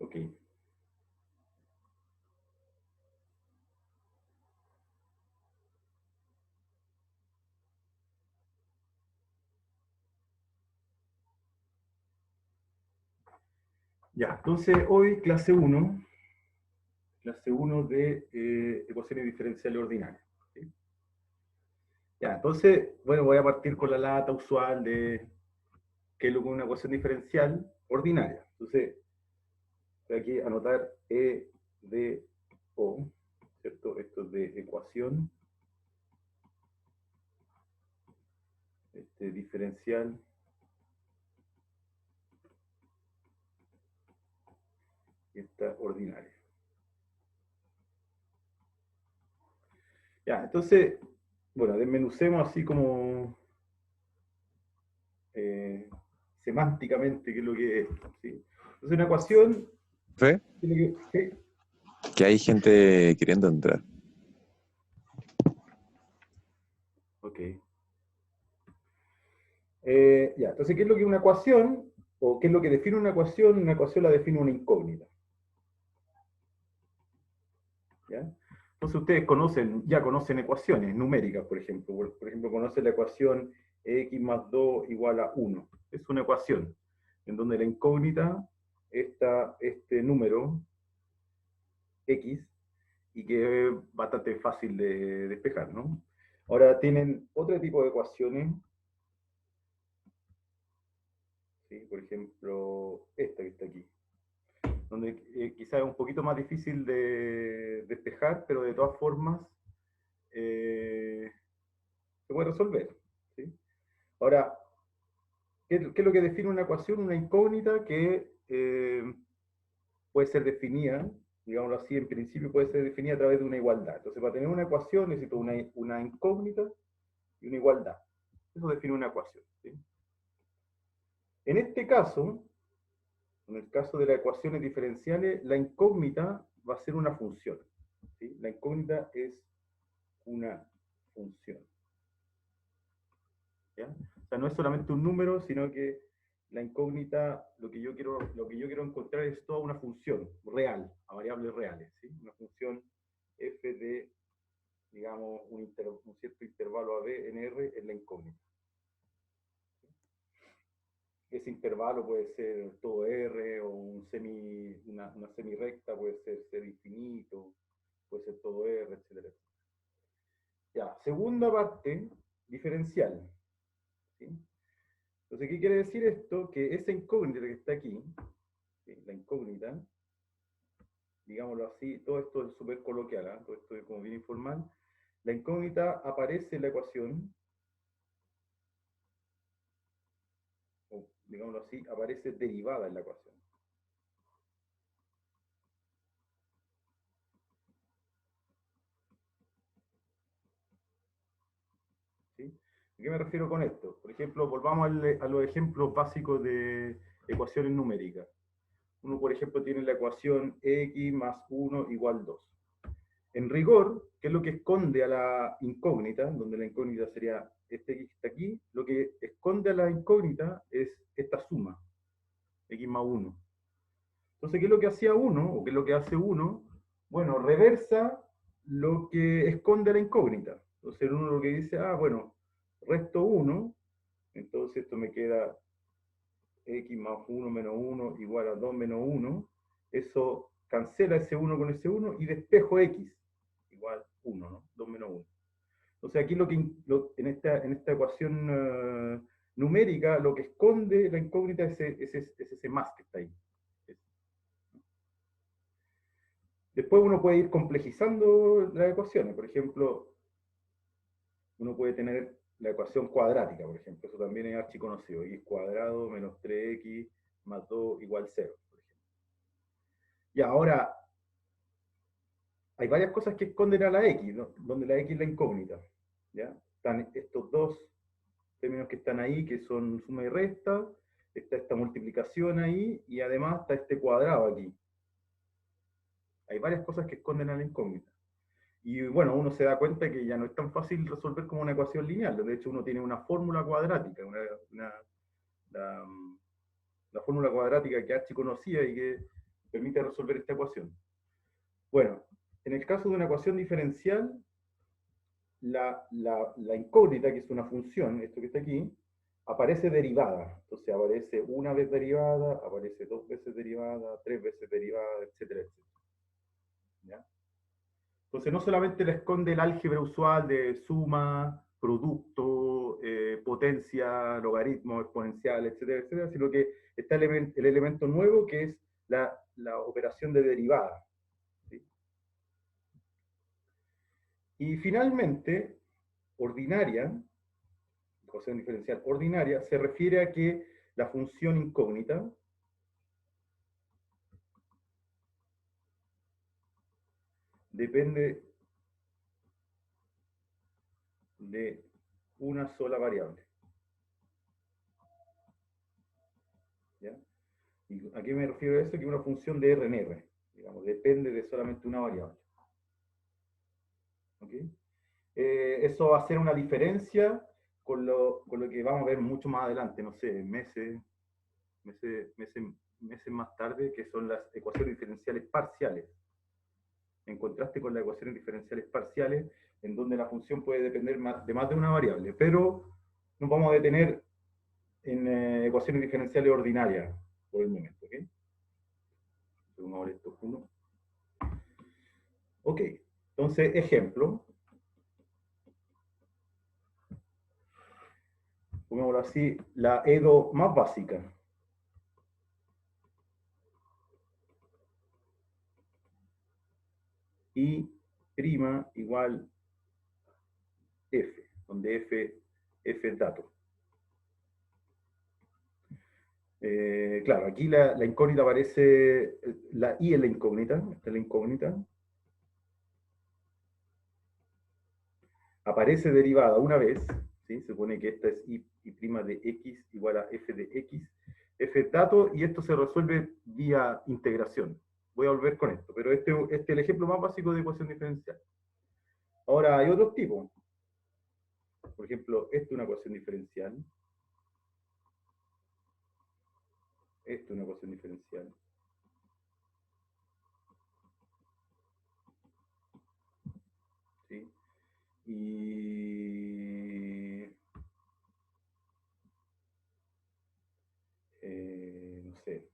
Ok. Ya, entonces hoy clase 1 de ecuaciones diferenciales ordinarias. ¿Sí? Ya, entonces, bueno, voy a partir con la lata usual de qué es lo que es una ecuación diferencial ordinaria. Entonces, voy aquí a anotar E de O, ¿cierto? Esto es de ecuación diferencial y esta ordinaria. Ya, entonces, bueno, desmenucemos así como semánticamente qué es lo que es esto. ¿Sí? Entonces, una ecuación ¿Fe? tiene que... Que hay gente queriendo entrar. Ok. Ya, entonces, ¿qué es lo que es una ecuación? ¿O qué es lo que define una ecuación? Una ecuación la define una incógnita. ¿Ya? Entonces, ustedes ya conocen ecuaciones numéricas, por ejemplo. Por ejemplo, conocen la ecuación x más 2 igual a 1. Es una ecuación en donde la incógnita está este número x y que es bastante fácil de despejar, ¿no? Ahora tienen otro tipo de ecuaciones, ¿sí? Por ejemplo, esta que está aquí, donde quizás es un poquito más difícil de despejar, pero de todas formas se puede resolver. ¿Sí? Ahora, ¿qué es lo que define una ecuación? Una incógnita que puede ser definida, digámoslo así, en principio puede ser definida a través de una igualdad. Entonces, para tener una ecuación necesito una incógnita y una igualdad. Eso define una ecuación. ¿Sí? En este caso, en el caso de las ecuaciones diferenciales, la incógnita va a ser una función. ¿Sí? La incógnita es una función. ¿Ya? O sea, no es solamente un número, sino que la incógnita, lo que yo quiero encontrar es toda una función real, a variables reales. ¿Sí? Una función f de, digamos, un cierto intervalo a b en R es la incógnita. Ese intervalo puede ser todo R o una semirecta, puede ser infinito, puede ser todo R, etc. Ya, segunda parte, diferencial. ¿Sí? Entonces, ¿qué quiere decir esto? Que esa incógnita que está aquí, ¿sí? La incógnita, digámoslo así, todo esto es súper coloquial, ¿eh? Todo esto es como bien informal, la incógnita aparece en la ecuación, o digámoslo así, aparece derivada en la ecuación. ¿Sí? ¿A qué me refiero con esto? Por ejemplo, volvamos a los ejemplos básicos de ecuaciones numéricas. Uno, por ejemplo, tiene la ecuación x más 1 igual 2. En rigor, ¿qué es lo que esconde a la incógnita? Donde la incógnita sería este x que está aquí. Lo que esconde a la incógnita es esta suma, x más 1. Entonces, ¿qué es lo que hacía 1? ¿O qué es lo que hace 1? Bueno, reversa lo que esconde a la incógnita. Entonces, uno lo que dice, bueno, resto 1, entonces esto me queda x más 1 menos 1 igual a 2 menos 1. Eso cancela ese 1 con ese 1 y despejo x igual 1, ¿no? 2 menos 1. Entonces aquí en esta ecuación numérica, lo que esconde la incógnita es ese más que está ahí. Después uno puede ir complejizando las ecuaciones. Por ejemplo, uno puede tener la ecuación cuadrática, por ejemplo. Eso también es archiconocido. X cuadrado menos 3x más 2 igual 0, por ejemplo. Y ahora, hay varias cosas que esconden a la x, ¿no? Donde la x es la incógnita. ¿Ya? Están estos dos términos que están ahí, que son suma y resta, está esta multiplicación ahí, y además está este cuadrado aquí. Hay varias cosas que esconden a la incógnita. Y bueno, uno se da cuenta que ya no es tan fácil resolver como una ecuación lineal. De hecho, uno tiene una fórmula cuadrática, la fórmula cuadrática que Archie conocía y que permite resolver esta ecuación. Bueno, en el caso de una ecuación diferencial, la incógnita, que es una función, esto que está aquí, aparece derivada. Entonces aparece una vez derivada, aparece dos veces derivada, tres veces derivada, etcétera, etcétera. ¿Ya? Entonces no solamente le esconde el álgebra usual de suma, producto, potencia, logaritmo, exponencial, etcétera, etcétera, sino que está el elemento nuevo que es la operación de derivada. ¿Sí? Y finalmente, ordinaria, ecuación diferencial ordinaria, se refiere a que la función incógnita depende de una sola variable. ¿Ya? ¿Y a qué me refiero a eso? Que una función de R en R, digamos, depende de solamente una variable. ¿Okay? Eso va a hacer una diferencia con lo que vamos a ver mucho más adelante, no sé, meses más tarde, que son las ecuaciones diferenciales parciales. En contraste con las ecuaciones diferenciales parciales, en donde la función puede depender de más de una variable. Pero nos vamos a detener en ecuaciones diferenciales ordinarias por el momento. ¿Okay? Vamos a ver esto uno. Ok, entonces, ejemplo. Pongámoslo así, la EDO más básica. Y' igual F, donde F es dato. Claro, aquí la incógnita aparece, la I es la incógnita, esta es la incógnita. Aparece derivada una vez, ¿sí? Se supone que esta es I' de X igual a F de X. F es dato y esto se resuelve vía integración. Voy a volver con esto, pero este es el ejemplo más básico de ecuación diferencial. Ahora, hay otros tipos. Por ejemplo, esta es una ecuación diferencial. Esta es una ecuación diferencial. ¿Sí? Y... no sé.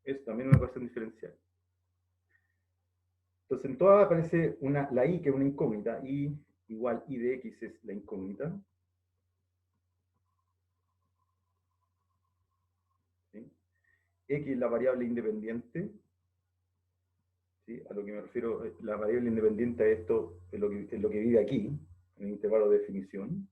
Es también una ecuación diferencial. Entonces, en todas aparece la I, que es una incógnita. I igual I de X es la incógnita. ¿Sí? X es la variable independiente. ¿Sí? A lo que me refiero, la variable independiente a esto es lo que vive aquí, en el intervalo de definición.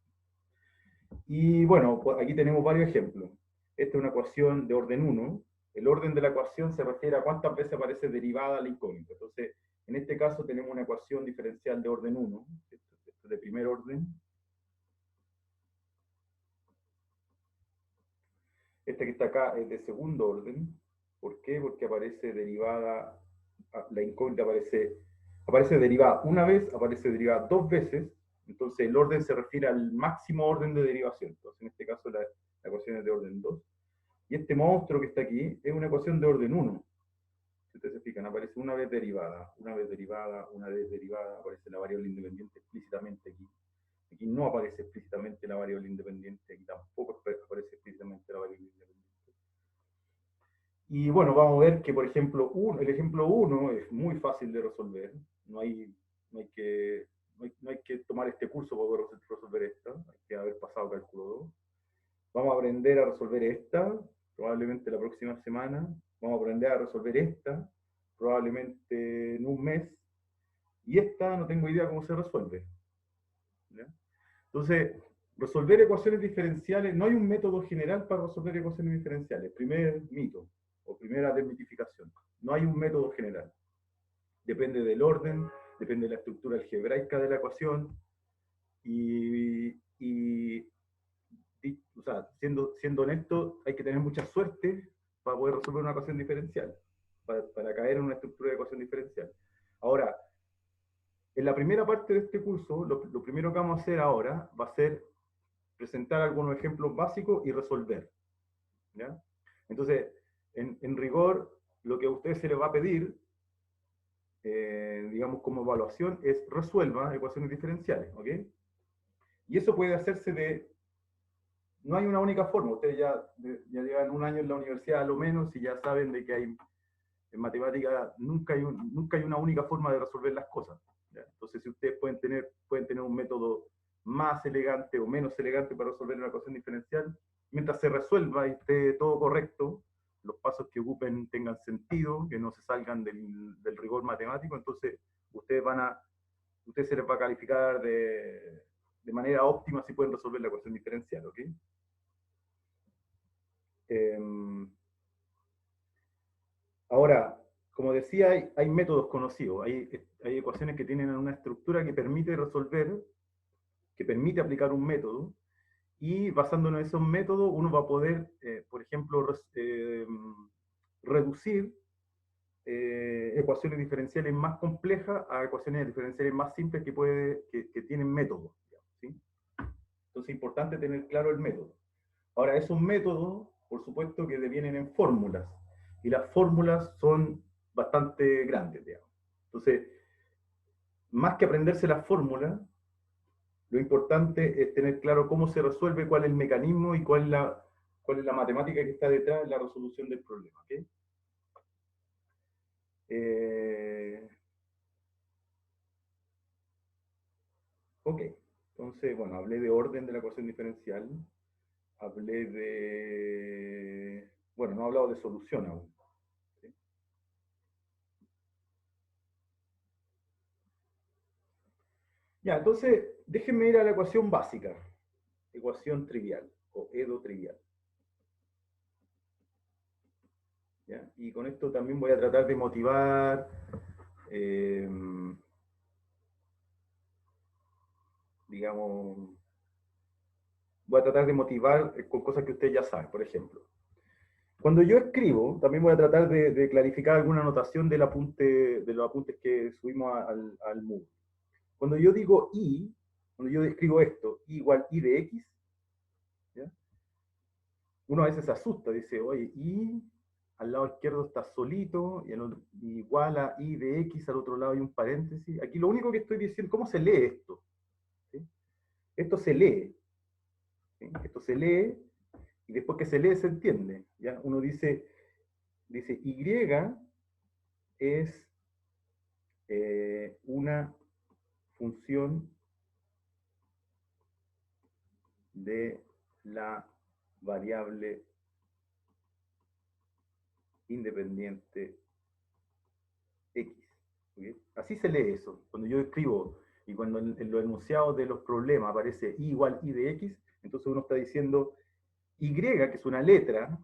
Y bueno, pues aquí tenemos varios ejemplos. Esta es una ecuación de orden 1. El orden de la ecuación se refiere a cuántas veces aparece derivada la incógnita. Entonces, en este caso tenemos una ecuación diferencial de orden 1, esto es de primer orden. Esta que está acá es de segundo orden. ¿Por qué? Porque aparece derivada, la incógnita aparece derivada una vez, aparece derivada dos veces. Entonces el orden se refiere al máximo orden de derivación. Entonces en este caso la ecuación es de orden 2. Y este monstruo que está aquí es una ecuación de orden 1. Si ustedes se fijan, aparece una vez derivada, una vez derivada, una vez derivada, aparece la variable independiente explícitamente aquí. Aquí no aparece explícitamente la variable independiente, aquí tampoco aparece explícitamente la variable independiente. Y bueno, vamos a ver que, por ejemplo, el ejemplo 1 es muy fácil de resolver. No hay que tomar este curso para poder resolver esta. Hay que haber pasado cálculo 2. Vamos a aprender a resolver esta, probablemente la próxima semana. Vamos a aprender a resolver esta, probablemente en un mes. Y esta no tengo idea cómo se resuelve. ¿Ya? Entonces, resolver ecuaciones diferenciales, no hay un método general para resolver ecuaciones diferenciales. Primer mito, o primera desmitificación. No hay un método general. Depende del orden, depende de la estructura algebraica de la ecuación, o sea, siendo honesto, hay que tener mucha suerte para poder resolver una ecuación diferencial, para caer en una estructura de ecuación diferencial. Ahora, en la primera primera parte de este curso, lo primero que vamos a hacer ahora va a ser presentar algunos ejemplos básicos y resolver. ¿Ya? Entonces, en rigor, lo que a ustedes se les va a pedir, digamos como evaluación, es resuelva ecuaciones diferenciales, ¿ok? Y eso puede hacerse no hay una única forma, ustedes ya llevan un año en la universidad a lo menos y ya saben de que en matemática nunca hay una única forma de resolver las cosas, ¿ya? Entonces, si ustedes pueden tener un método más elegante o menos elegante para resolver una ecuación diferencial, mientras se resuelva y esté todo correcto, los pasos que ocupen tengan sentido, que no se salgan del rigor matemático, entonces ustedes se les va a calificar de manera óptima si pueden resolver la ecuación diferencial, ¿ok? Ahora, como decía, hay métodos conocidos, hay ecuaciones que tienen una estructura que permite resolver, que permite aplicar un método, y basándonos en esos métodos uno va a poder, por ejemplo, reducir ecuaciones diferenciales más complejas a ecuaciones diferenciales más simples que tienen métodos, ¿sí? Entonces es importante tener claro el método. Ahora, esos métodos, por supuesto que devienen en fórmulas, y las fórmulas son bastante grandes, digamos. Entonces, más que aprenderse las fórmulas, lo importante es tener claro cómo se resuelve, cuál es el mecanismo y cuál es la matemática que está detrás de la resolución del problema, ¿okay? Ok, entonces, bueno, hablé de orden de la ecuación diferencial, hablé bueno, no he hablado de solución aún, ¿sí? Ya, entonces, déjenme ir a la ecuación básica, ecuación trivial, o EDO trivial. ¿Ya? Y con esto también voy a tratar de motivar, digamos, voy a tratar de motivar con cosas que ustedes ya saben, por ejemplo. Cuando yo escribo, también voy a tratar de clarificar alguna anotación de los apuntes que subimos al Moodle. Cuando yo digo I, cuando yo escribo esto, I igual I de X, ¿ya? Uno a veces se asusta, dice, oye, I al lado izquierdo está solito, y igual a I de X, al otro lado hay un paréntesis. Aquí lo único que estoy diciendo, ¿cómo se lee esto? ¿Sí? Esto se lee, ¿sí? Esto se lee, y después que se lee se entiende, ¿ya? Uno dice Y es una función de la variable independiente X. ¿Okay? Así se lee eso. Cuando yo escribo y cuando en los enunciados de los problemas aparece I igual I de X, entonces uno está diciendo Y, que es una letra,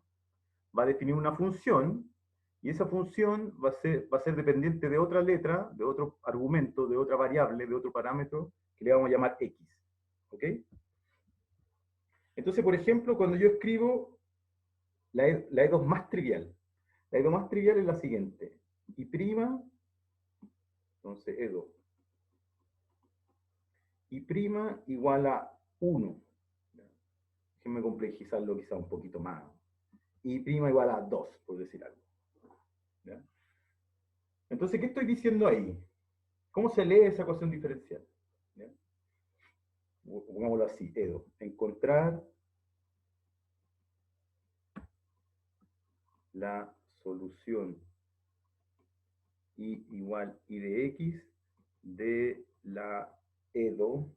va a definir una función, y esa función va a ser dependiente de otra letra, de otro argumento, de otra variable, de otro parámetro, que le vamos a llamar X. ¿Ok? Entonces, por ejemplo, cuando yo escribo la E2 más trivial, la E2 más trivial es la siguiente. Y prima, entonces E2. Y prima igual a 1. Déjenme complejizarlo quizá un poquito más. Y prima igual a 2, por decir algo. ¿Ya? Entonces, ¿qué estoy diciendo ahí? ¿Cómo se lee esa ecuación diferencial? ¿Ya? Pongámoslo así, EDO. Encontrar la solución I igual I de X de la EDO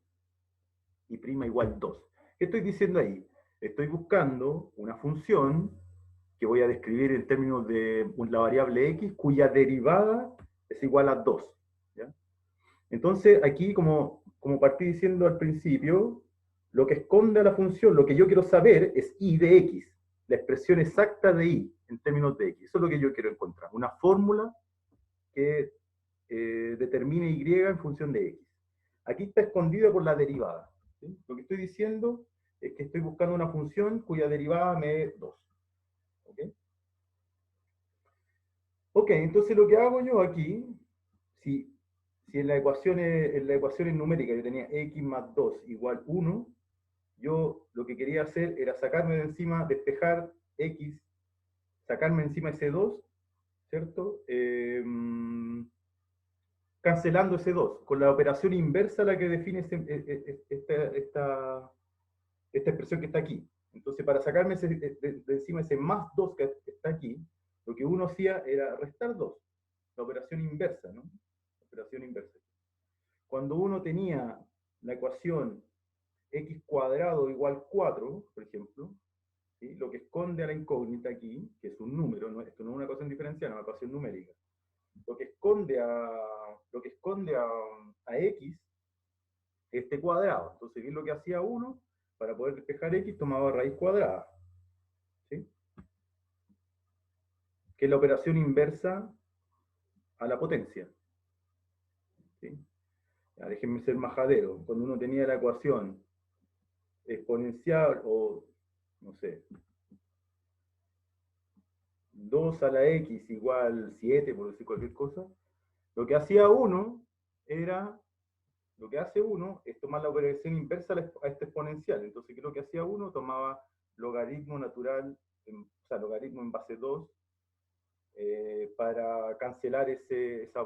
y prima igual 2. ¿Qué estoy diciendo ahí? Estoy buscando una función que voy a describir en términos de la variable X cuya derivada es igual a 2. ¿Ya? Entonces, aquí, como partí diciendo al principio, lo que esconde a la función, lo que yo quiero saber es I de X, la expresión exacta de I en términos de X. Eso es lo que yo quiero encontrar, una fórmula que determine Y en función de X. Aquí está escondido por la derivada. ¿Sí? Lo que estoy diciendo es que estoy buscando una función cuya derivada me dé 2. ¿Ok? Ok, entonces lo que hago yo aquí, si si en las ecuaciones numéricas yo tenía x más 2 igual 1, yo lo que quería hacer era sacarme de encima, despejar x, sacarme encima ese 2, ¿cierto? Cancelando ese 2, con la operación inversa la que define esta expresión que está aquí. Entonces, para sacarme de encima ese más 2 que está aquí, lo que uno hacía era restar 2, la operación inversa, ¿no? La operación inversa. Cuando uno tenía la ecuación x cuadrado igual 4, por ejemplo, ¿sí? Lo que esconde a la incógnita aquí, que es un número, ¿no? Esto no es una ecuación diferencial, es una ecuación numérica. Lo que esconde a x, este cuadrado. Entonces, ¿qué es lo que hacía uno? Para poder despejar x, tomaba raíz cuadrada. ¿Sí? Que es la operación inversa a la potencia. ¿Sí? Ya, déjenme ser majadero. Cuando uno tenía la ecuación exponencial o, no sé, 2 a la x igual 7, por decir cualquier cosa, lo que hacía uno era, lo que hace uno es tomar la operación inversa a esta exponencial. Entonces, ¿qué es lo que hacía uno? Tomaba logaritmo natural, o sea, logaritmo en base 2, para cancelar esa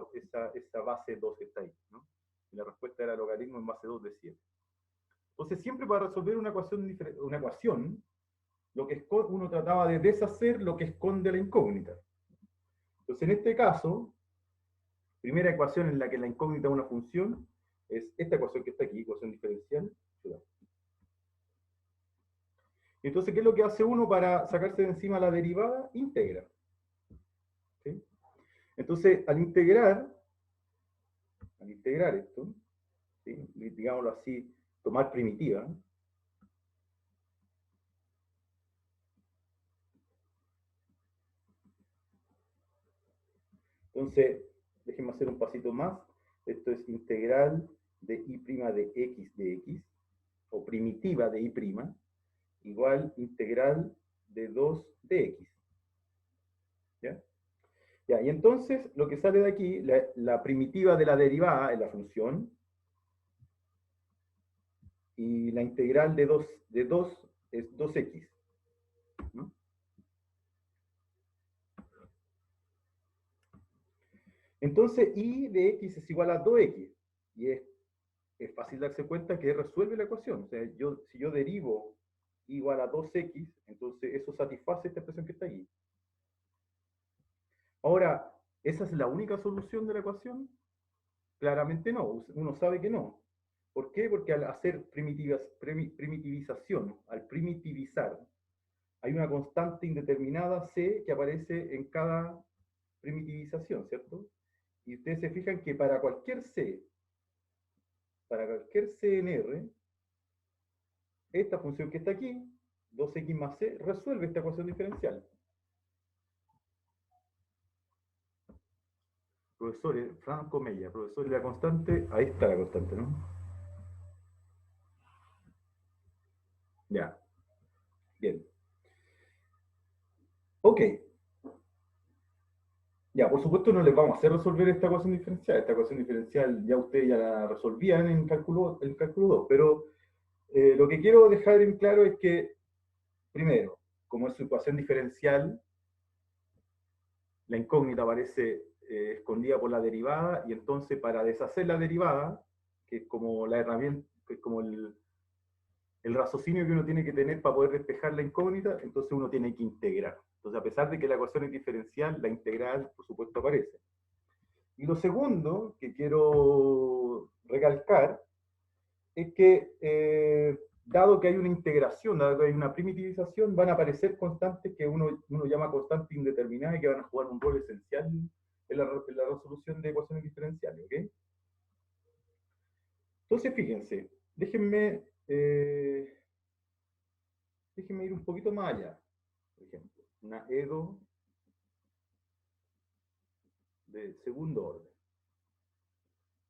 base 2 que está ahí, ¿no? Y la respuesta era logaritmo en base 2 de 7. Entonces, siempre para resolver una ecuación, lo que uno trataba de deshacer lo que esconde la incógnita. Entonces, en este caso, primera ecuación en la que la incógnita es una función, es esta ecuación que está aquí, ecuación diferencial. Entonces, ¿qué es lo que hace uno para sacarse de encima la derivada? Integra. ¿Sí? Entonces, al integrar esto, ¿sí? Digámoslo así, tomar primitiva, entonces, déjenme hacer un pasito más. Esto es integral de y' de x, o primitiva de y', igual integral de 2 de x. ¿Ya? Ya, y entonces, lo que sale de aquí, la primitiva de la derivada es la función, y la integral de 2 es 2x. ¿No? Entonces, y de x es igual a 2x. Y es fácil darse cuenta que resuelve la ecuación. O sea, si yo derivo igual a 2x, entonces eso satisface esta expresión que está aquí. Ahora, ¿esa es la única solución de la ecuación? Claramente no. Uno sabe que no. ¿Por qué? Porque al hacer primitivización, al primitivizar, hay una constante indeterminada c que aparece en cada primitivización, ¿cierto? Y ustedes se fijan que para cualquier c en R, esta función que está aquí, 2x más c, resuelve esta ecuación diferencial. Profesor Franco Mella, profesor, la constante, ahí está la constante, ¿no? Ya. Bien. Ok. Ya, por supuesto no les vamos a hacer resolver esta ecuación diferencial. Esta ecuación diferencial ya ustedes ya la resolvían en cálculo 2, pero lo que quiero dejar en claro es que, primero, como es su ecuación diferencial, la incógnita aparece escondida por la derivada, y entonces para deshacer la derivada, que es como la herramienta, que es como el raciocinio que uno tiene que tener para poder despejar la incógnita, entonces uno tiene que integrar. Entonces, a pesar de que la ecuación es diferencial, la integral, por supuesto, aparece. Y lo segundo que quiero recalcar es que, dado que hay una integración, dado que hay una primitivización, van a aparecer constantes que uno llama constantes indeterminadas y que van a jugar un rol esencial en la resolución de ecuaciones diferenciales. ¿Ok? Entonces, fíjense, déjenme ir un poquito más allá. Por ejemplo, una EDO de segundo orden.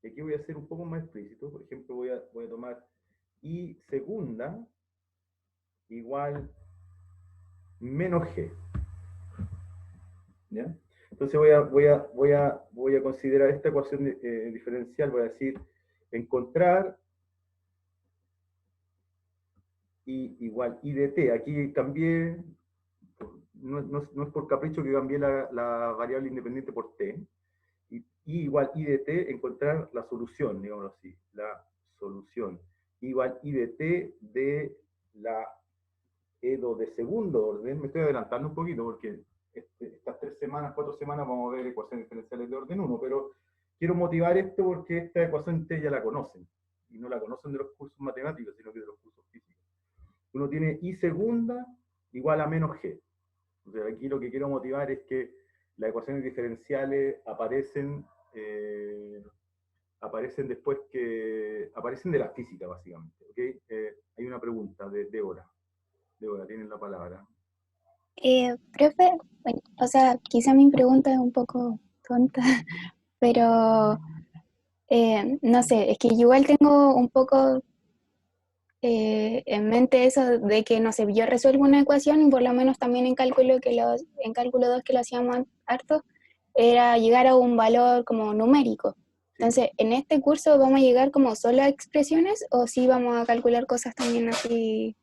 Y aquí voy a ser un poco más explícito. Por ejemplo, voy a tomar I segunda igual menos G. ¿Ya? Entonces voy a considerar esta ecuación diferencial, voy a decir encontrar I igual I de t. Aquí cambié, no es por capricho que cambié la variable independiente por t. Y I igual I de t, encontrar la solución, digámoslo así, la solución. I igual I de t de la EDO de segundo orden. Me estoy adelantando un poquito porque estas 3 semanas, 4 semanas vamos a ver ecuaciones diferenciales de orden 1, pero quiero motivar esto porque esta ecuación ustedes ya la conocen, y no la conocen de los cursos matemáticos, sino que de los cursos físicos. Uno tiene I segunda igual a menos G. O sea, aquí lo que quiero motivar es que las ecuaciones diferenciales aparecen después que aparecen de la física, básicamente. ¿Okay? Hay una pregunta de Débora. Débora, tienen la palabra. Profe, bueno, o sea, quizá mi pregunta es un poco tonta, pero no sé, es que yo igual tengo un poco en mente eso de que, no sé, yo resuelvo una ecuación y por lo menos también en cálculo 2 que lo hacíamos harto, era llegar a un valor como numérico. Sí. Entonces, ¿en este curso vamos a llegar como solo a expresiones o sí vamos a calcular cosas también así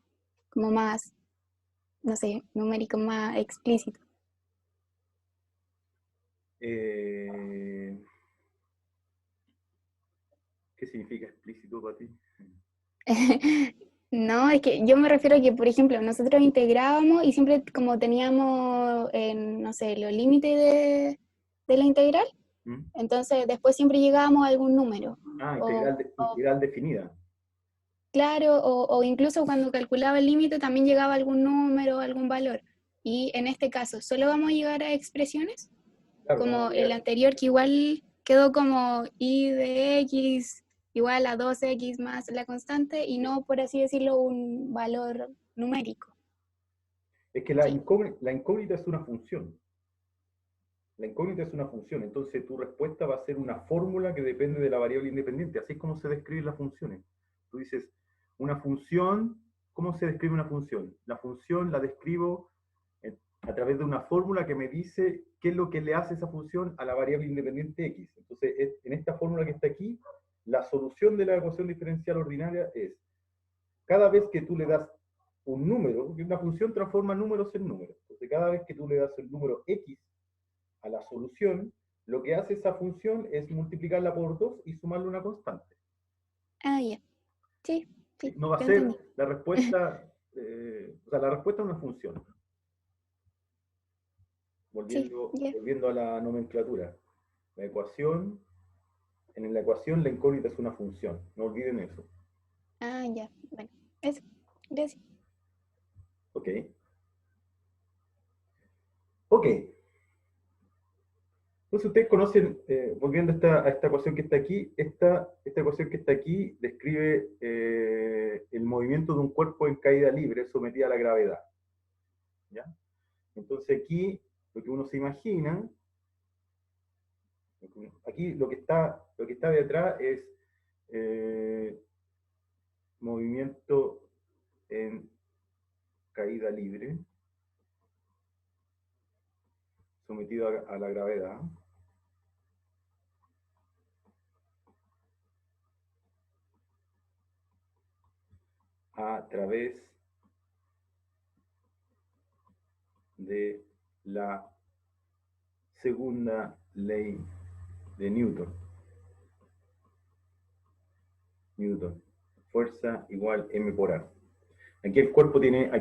como más, no sé, numérico, más explícito? ¿Qué significa explícito para ti? No, es que yo me refiero a que, por ejemplo, nosotros integrábamos y siempre como teníamos, no sé, los límites de la integral, ¿Mm? entonces después siempre llegábamos a algún número. Ah, O, integral definida. claro, o incluso cuando calculaba el límite también llegaba a algún número, algún valor. Y en este caso, ¿solo vamos a llegar a expresiones? Claro, vamos Como a el llegar. anterior que igual quedó como y de x igual a 2x más la constante y no, por así decirlo, un valor numérico. Es que Sí. la incógnita es una función. La incógnita es una función, entonces tu respuesta va a ser una fórmula que depende de la variable independiente. Así es como se describen las funciones. Tú dices, una función, ¿cómo se describe una función? La función la describo a través de una fórmula que me dice qué es lo que le hace esa función a la variable independiente x. Entonces, en esta fórmula que está aquí, la solución de la ecuación diferencial ordinaria es, cada vez que tú le das un número, porque una función transforma números en números, entonces cada vez que tú le das el número x a la solución, lo que hace esa función es multiplicarla por 2 y sumarle una constante. Ah, ya. Sí, sí, No va a lo ser entendí. la respuesta, o sea, la respuesta es una función. Sí, ya. Volviendo a la nomenclatura. La ecuación, en la ecuación la incógnita es una función. No olviden eso. Ah, ya. Bueno, eso. Gracias. ¿Ok? Ok. Entonces ustedes conocen, volviendo a esta ecuación que está aquí, esta ecuación que está aquí describe el movimiento de un cuerpo en caída libre sometido a la gravedad. ¿Ya? Entonces aquí lo que uno se imagina, aquí lo que está detrás es movimiento en caída libre sometido a la gravedad. A través de la segunda ley de Newton. Newton. Fuerza igual m por a. Aquí el cuerpo tiene,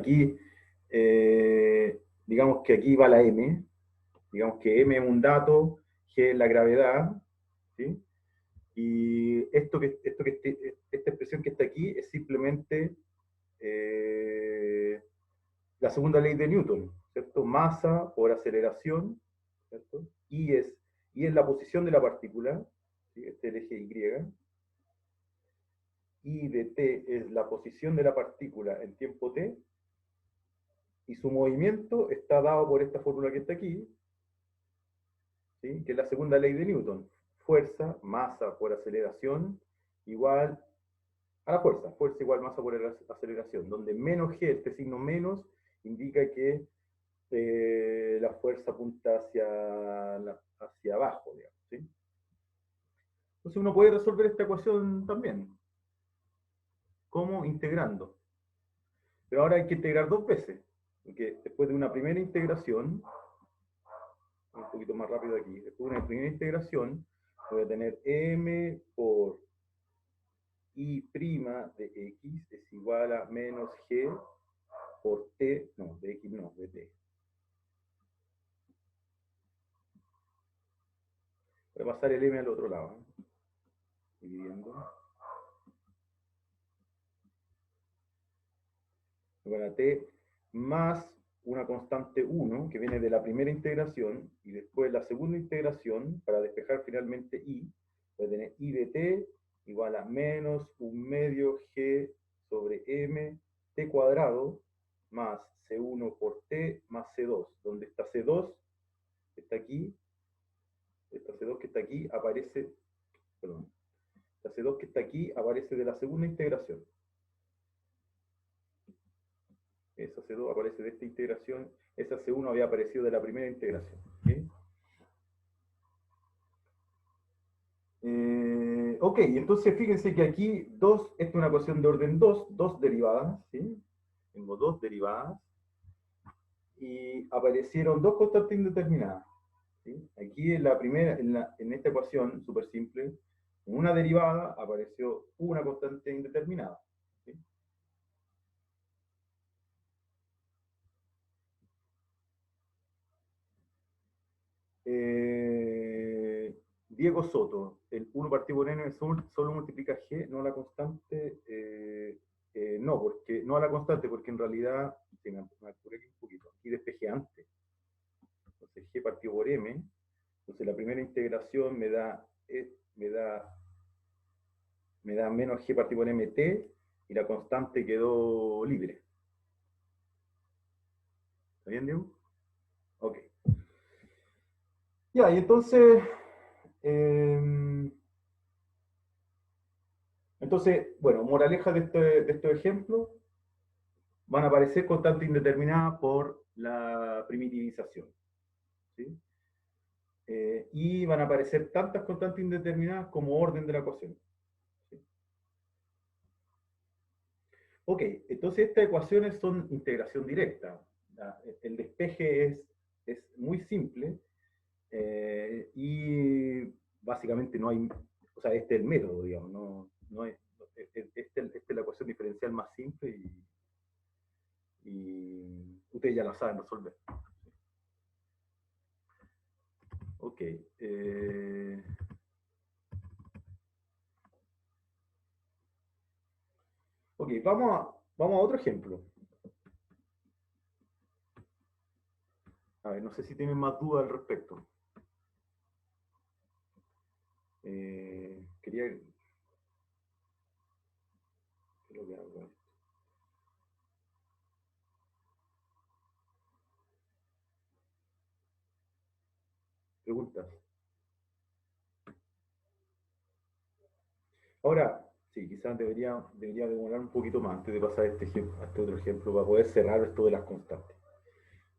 digamos que aquí va la m, digamos que m es un dato, g es la gravedad, ¿sí? Y esta expresión que está aquí es simplemente la segunda ley de Newton, ¿cierto? Masa por aceleración, ¿cierto? Y es la posición de la partícula, ¿sí? Este es el eje Y de t es la posición de la partícula en tiempo t, y su movimiento está dado por esta fórmula que está aquí, ¿sí? Que es la segunda ley de Newton. Fuerza, masa por aceleración, igual a la fuerza. Fuerza igual masa por aceleración, donde menos g, este signo menos, indica que la fuerza apunta hacia abajo, digamos, ¿sí? Entonces uno puede resolver esta ecuación también. ¿Cómo? Integrando. Pero ahora hay que integrar dos veces, porque después de una primera integración, un poquito más rápido aquí, después de una primera integración, voy a tener m por y' de x es igual a menos g por t, no, de x no, de t. Voy a pasar el m al otro lado, ¿eh? Dividiendo. Igual a t más una constante 1, que viene de la primera integración, y después la segunda integración, para despejar finalmente y, voy a tener y de t igual a menos un medio g sobre m t cuadrado más c1 por t más c2, donde esta c2 que está aquí, esta c2 que está aquí aparece, perdón, esta c2 que está aquí aparece de la segunda integración. Esa C2 aparece de esta integración, esa C1 había aparecido de la primera integración. ¿Sí? Ok, entonces fíjense que aquí 2, esta es una ecuación de orden 2, dos derivadas, ¿sí? Tengo dos derivadas, y aparecieron dos constantes indeterminadas. ¿Sí? Aquí en la primera, en esta ecuación, súper simple, en una derivada apareció una constante indeterminada. ¿Sí? Diego Soto, el 1 partido por n solo multiplica g, no a la constante. No, porque, no a la constante, porque en realidad, me apuré aquí un poquito, aquí despejé antes. Entonces g partido por m, entonces la primera integración me da menos g partido por mt, y la constante quedó libre. ¿Está bien, Diego? Ok. Ya, y entonces... entonces, bueno, moraleja de estos ejemplos, van a aparecer constantes indeterminadas por la primitivización. ¿Sí? Y van a aparecer tantas constantes indeterminadas como orden de la ecuación. ¿Sí? Ok, entonces estas ecuaciones son integración directa. El despeje es muy simple, y básicamente no hay, o sea, este es el método, digamos, no es, esta es la ecuación diferencial más simple, y ustedes ya la saben resolver. Ok. Ok, vamos a otro ejemplo. A ver, no sé si tienen más dudas al respecto. Quería... ¿Qué es lo que hago? Preguntas. Ahora, sí, quizás debería demorar un poquito más antes de pasar a este otro ejemplo para poder cerrar esto de las constantes.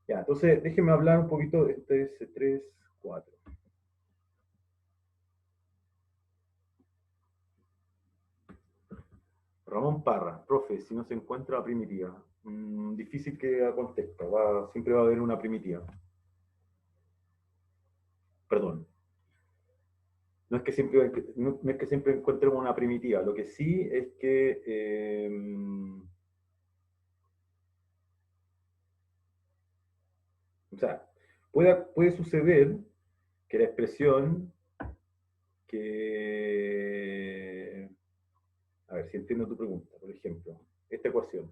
Ya, entonces déjenme hablar un poquito de este 3, 4. Ramón Parra, profe, si no se encuentra la primitiva. Difícil que conteste, siempre va a haber una primitiva. Perdón. No es que siempre encontremos una primitiva, lo que sí es que o sea, puede suceder que la expresión que... A ver si entiendo tu pregunta. Por ejemplo, esta ecuación,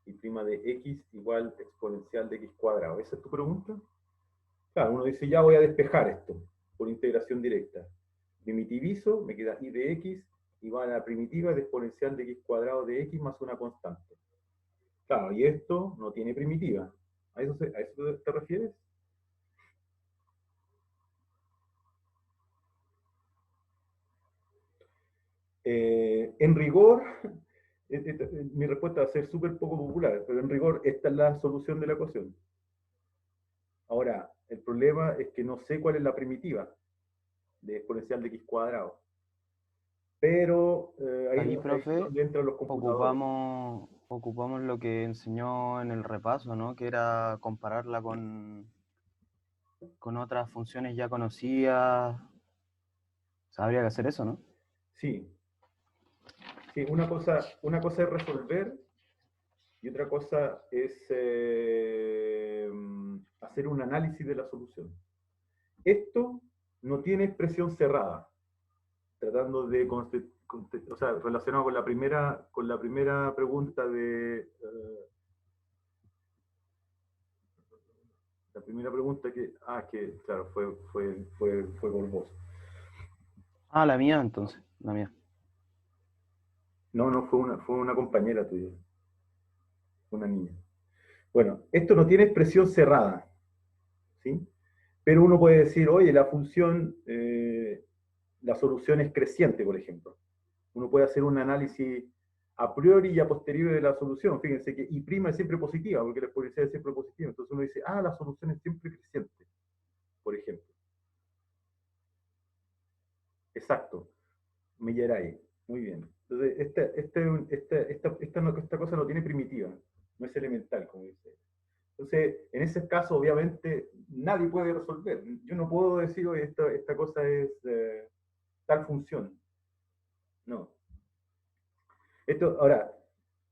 y prima de x igual exponencial de x cuadrado. ¿Esa es tu pregunta? Claro, uno dice, ya voy a despejar esto por integración directa. Primitivizo, me queda y de x igual a la primitiva de exponencial de x cuadrado de x más una constante. Claro, y esto no tiene primitiva. ¿A eso te refieres? En rigor, mi respuesta va a ser súper poco popular, pero en rigor esta es la solución de la ecuación. Ahora, el problema es que no sé cuál es la primitiva de exponencial de x cuadrado. Pero ahí, Ahí, ahí es profe, donde entran los computadores. ocupamos lo que enseñó en el repaso, ¿no? Que era compararla con otras funciones ya conocidas. Habría que hacer eso, ¿no? Sí, sí, una cosa es resolver y otra cosa es hacer un análisis de la solución. Esto no tiene expresión cerrada, tratando de, o sea, relacionado con la primera pregunta de... la primera pregunta que, claro, fue por vos. Ah, la mía, entonces, la mía. No, fue una compañera tuya, una niña. Bueno, esto no tiene expresión cerrada, ¿sí? Pero uno puede decir, oye, la función, la solución es creciente, por ejemplo. Uno puede hacer un análisis a priori y a posteriori de la solución. Fíjense que I' es siempre positiva, porque la exponencial es siempre positiva. Entonces uno dice, la solución es siempre creciente, por ejemplo. Exacto. Millaray. Muy bien. Entonces, esta cosa no tiene primitiva, no es elemental, como dice. Entonces, en ese caso, obviamente, nadie puede resolver. Yo no puedo decir, oye, esta cosa es tal función. No. Ahora,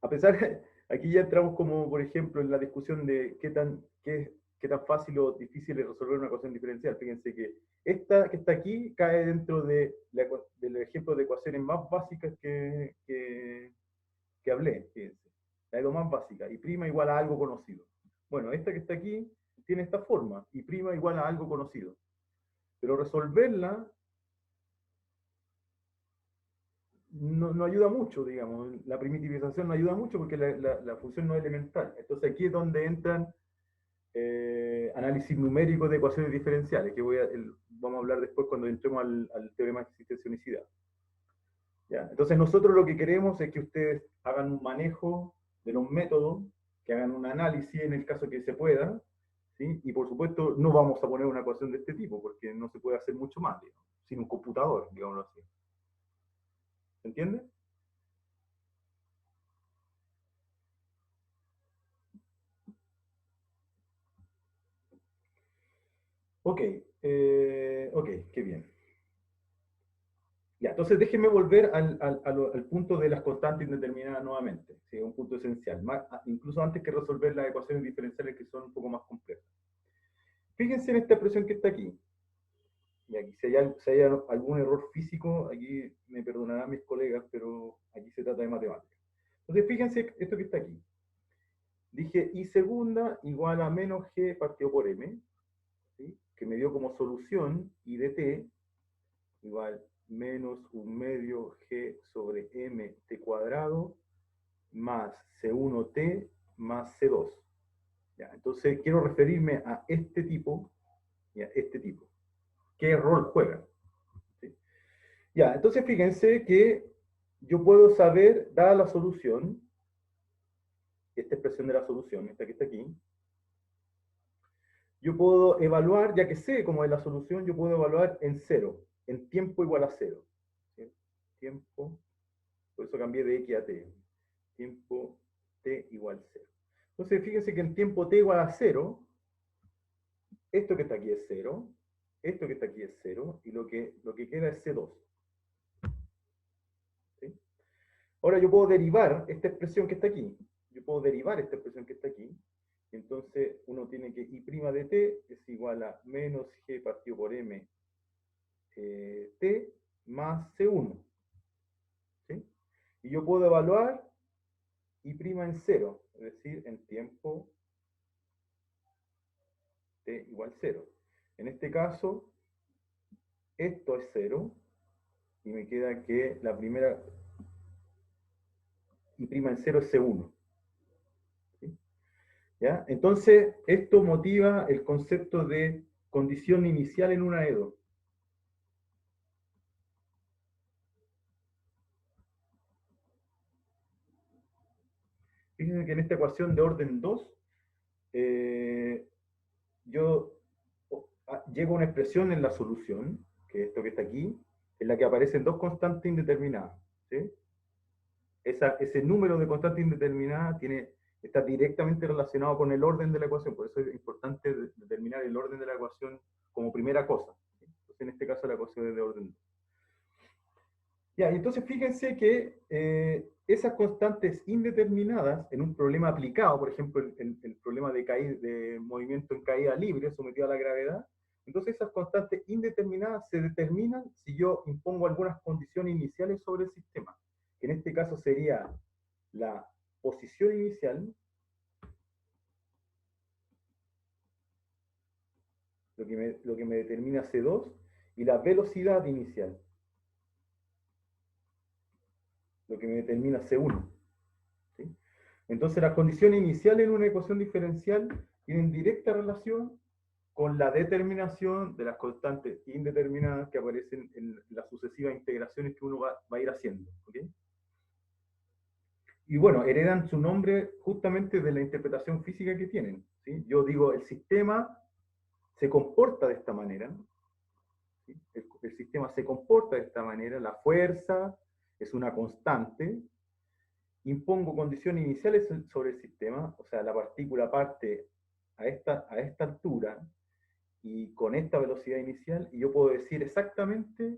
a pesar, aquí ya entramos como, por ejemplo, en la discusión de qué tan fácil o difícil es resolver una ecuación diferencial. Fíjense que esta que está aquí cae dentro del ejemplo de ecuaciones más básicas que hablé. Fíjense. La de lo más básica. Y prima igual a algo conocido. Bueno, esta que está aquí tiene esta forma. Y prima igual a algo conocido. Pero resolverla no ayuda mucho, digamos. La primitivización no ayuda mucho porque la función no es elemental. Entonces aquí es donde entran análisis numérico de ecuaciones diferenciales, que vamos a hablar después cuando entremos al teorema de existencionicidad. ¿Ya? Entonces nosotros lo que queremos es que ustedes hagan un manejo de los métodos, que hagan un análisis en el caso que se pueda, ¿sí? Y por supuesto no vamos a poner una ecuación de este tipo, porque no se puede hacer mucho más, digamos, sin un computador, digámoslo así. ¿Se entiende? Ok, ok, qué bien. Ya, entonces déjenme volver al punto de las constantes indeterminadas nuevamente, ¿sí? Un punto esencial, incluso antes que resolver las ecuaciones diferenciales que son un poco más complejas. Fíjense en esta expresión que está aquí. Y aquí si hay algún error físico, aquí me perdonarán mis colegas, pero aquí se trata de matemáticas. Entonces fíjense esto que está aquí. Dije I segunda igual a menos G partido por M, ¿sí? Que me dio como solución I de t igual menos un medio G sobre M t cuadrado más C1t más C2. ¿Ya? Entonces quiero referirme a este tipo, ¿ya? Este tipo. ¿Qué rol juega? ¿Sí? Ya, entonces fíjense que yo puedo saber, dada la solución, esta expresión de la solución, esta que está aquí, yo puedo evaluar, ya que sé cómo es la solución, yo puedo evaluar en cero, en tiempo igual a cero. ¿Sí? Tiempo, por eso cambié de x a t. Tiempo t igual 0. Entonces, fíjense que en tiempo t igual a 0, esto que está aquí es 0, esto que está aquí es 0, y lo que queda es C2. ¿Sí? Ahora yo puedo derivar esta expresión que está aquí. Yo puedo derivar esta expresión que está aquí. Entonces, uno tiene que I' de t es igual a menos g partido por m t más C1. ¿Sí? Y yo puedo evaluar I' en 0, es decir, en tiempo t igual 0. En este caso, esto es 0, y me queda que la primera I' en 0 es C1. ¿Sí? ¿Ya? Entonces, esto motiva el concepto de condición inicial en una EDO. Fíjense que en esta ecuación de orden 2, yo llego a una expresión en la solución, que es esto que está aquí, en la que aparecen dos constantes indeterminadas. ¿Sí? Ese número de constantes indeterminadas está directamente relacionado con el orden de la ecuación, por eso es importante determinar el orden de la ecuación como primera cosa. ¿Sí? Entonces, en este caso la ecuación es de orden 2. Ya, entonces fíjense que esas constantes indeterminadas en un problema aplicado, por ejemplo, el problema de movimiento en caída libre sometido a la gravedad, entonces esas constantes indeterminadas se determinan si yo impongo algunas condiciones iniciales sobre el sistema, que en este caso sería la posición inicial, lo que me determina C2, y la velocidad inicial, lo que me determina C1. ¿Sí? Entonces las condiciones iniciales en una ecuación diferencial tienen directa relación con la determinación de las constantes indeterminadas que aparecen en las sucesivas integraciones que uno va a ir haciendo. ¿Okay? Y bueno, heredan su nombre justamente de la interpretación física que tienen. ¿Sí? Yo digo, el sistema se comporta de esta manera. ¿Sí? El sistema se comporta de esta manera, la fuerza es una constante, impongo condiciones iniciales sobre el sistema, o sea, la partícula parte a esta altura y con esta velocidad inicial, y yo puedo decir exactamente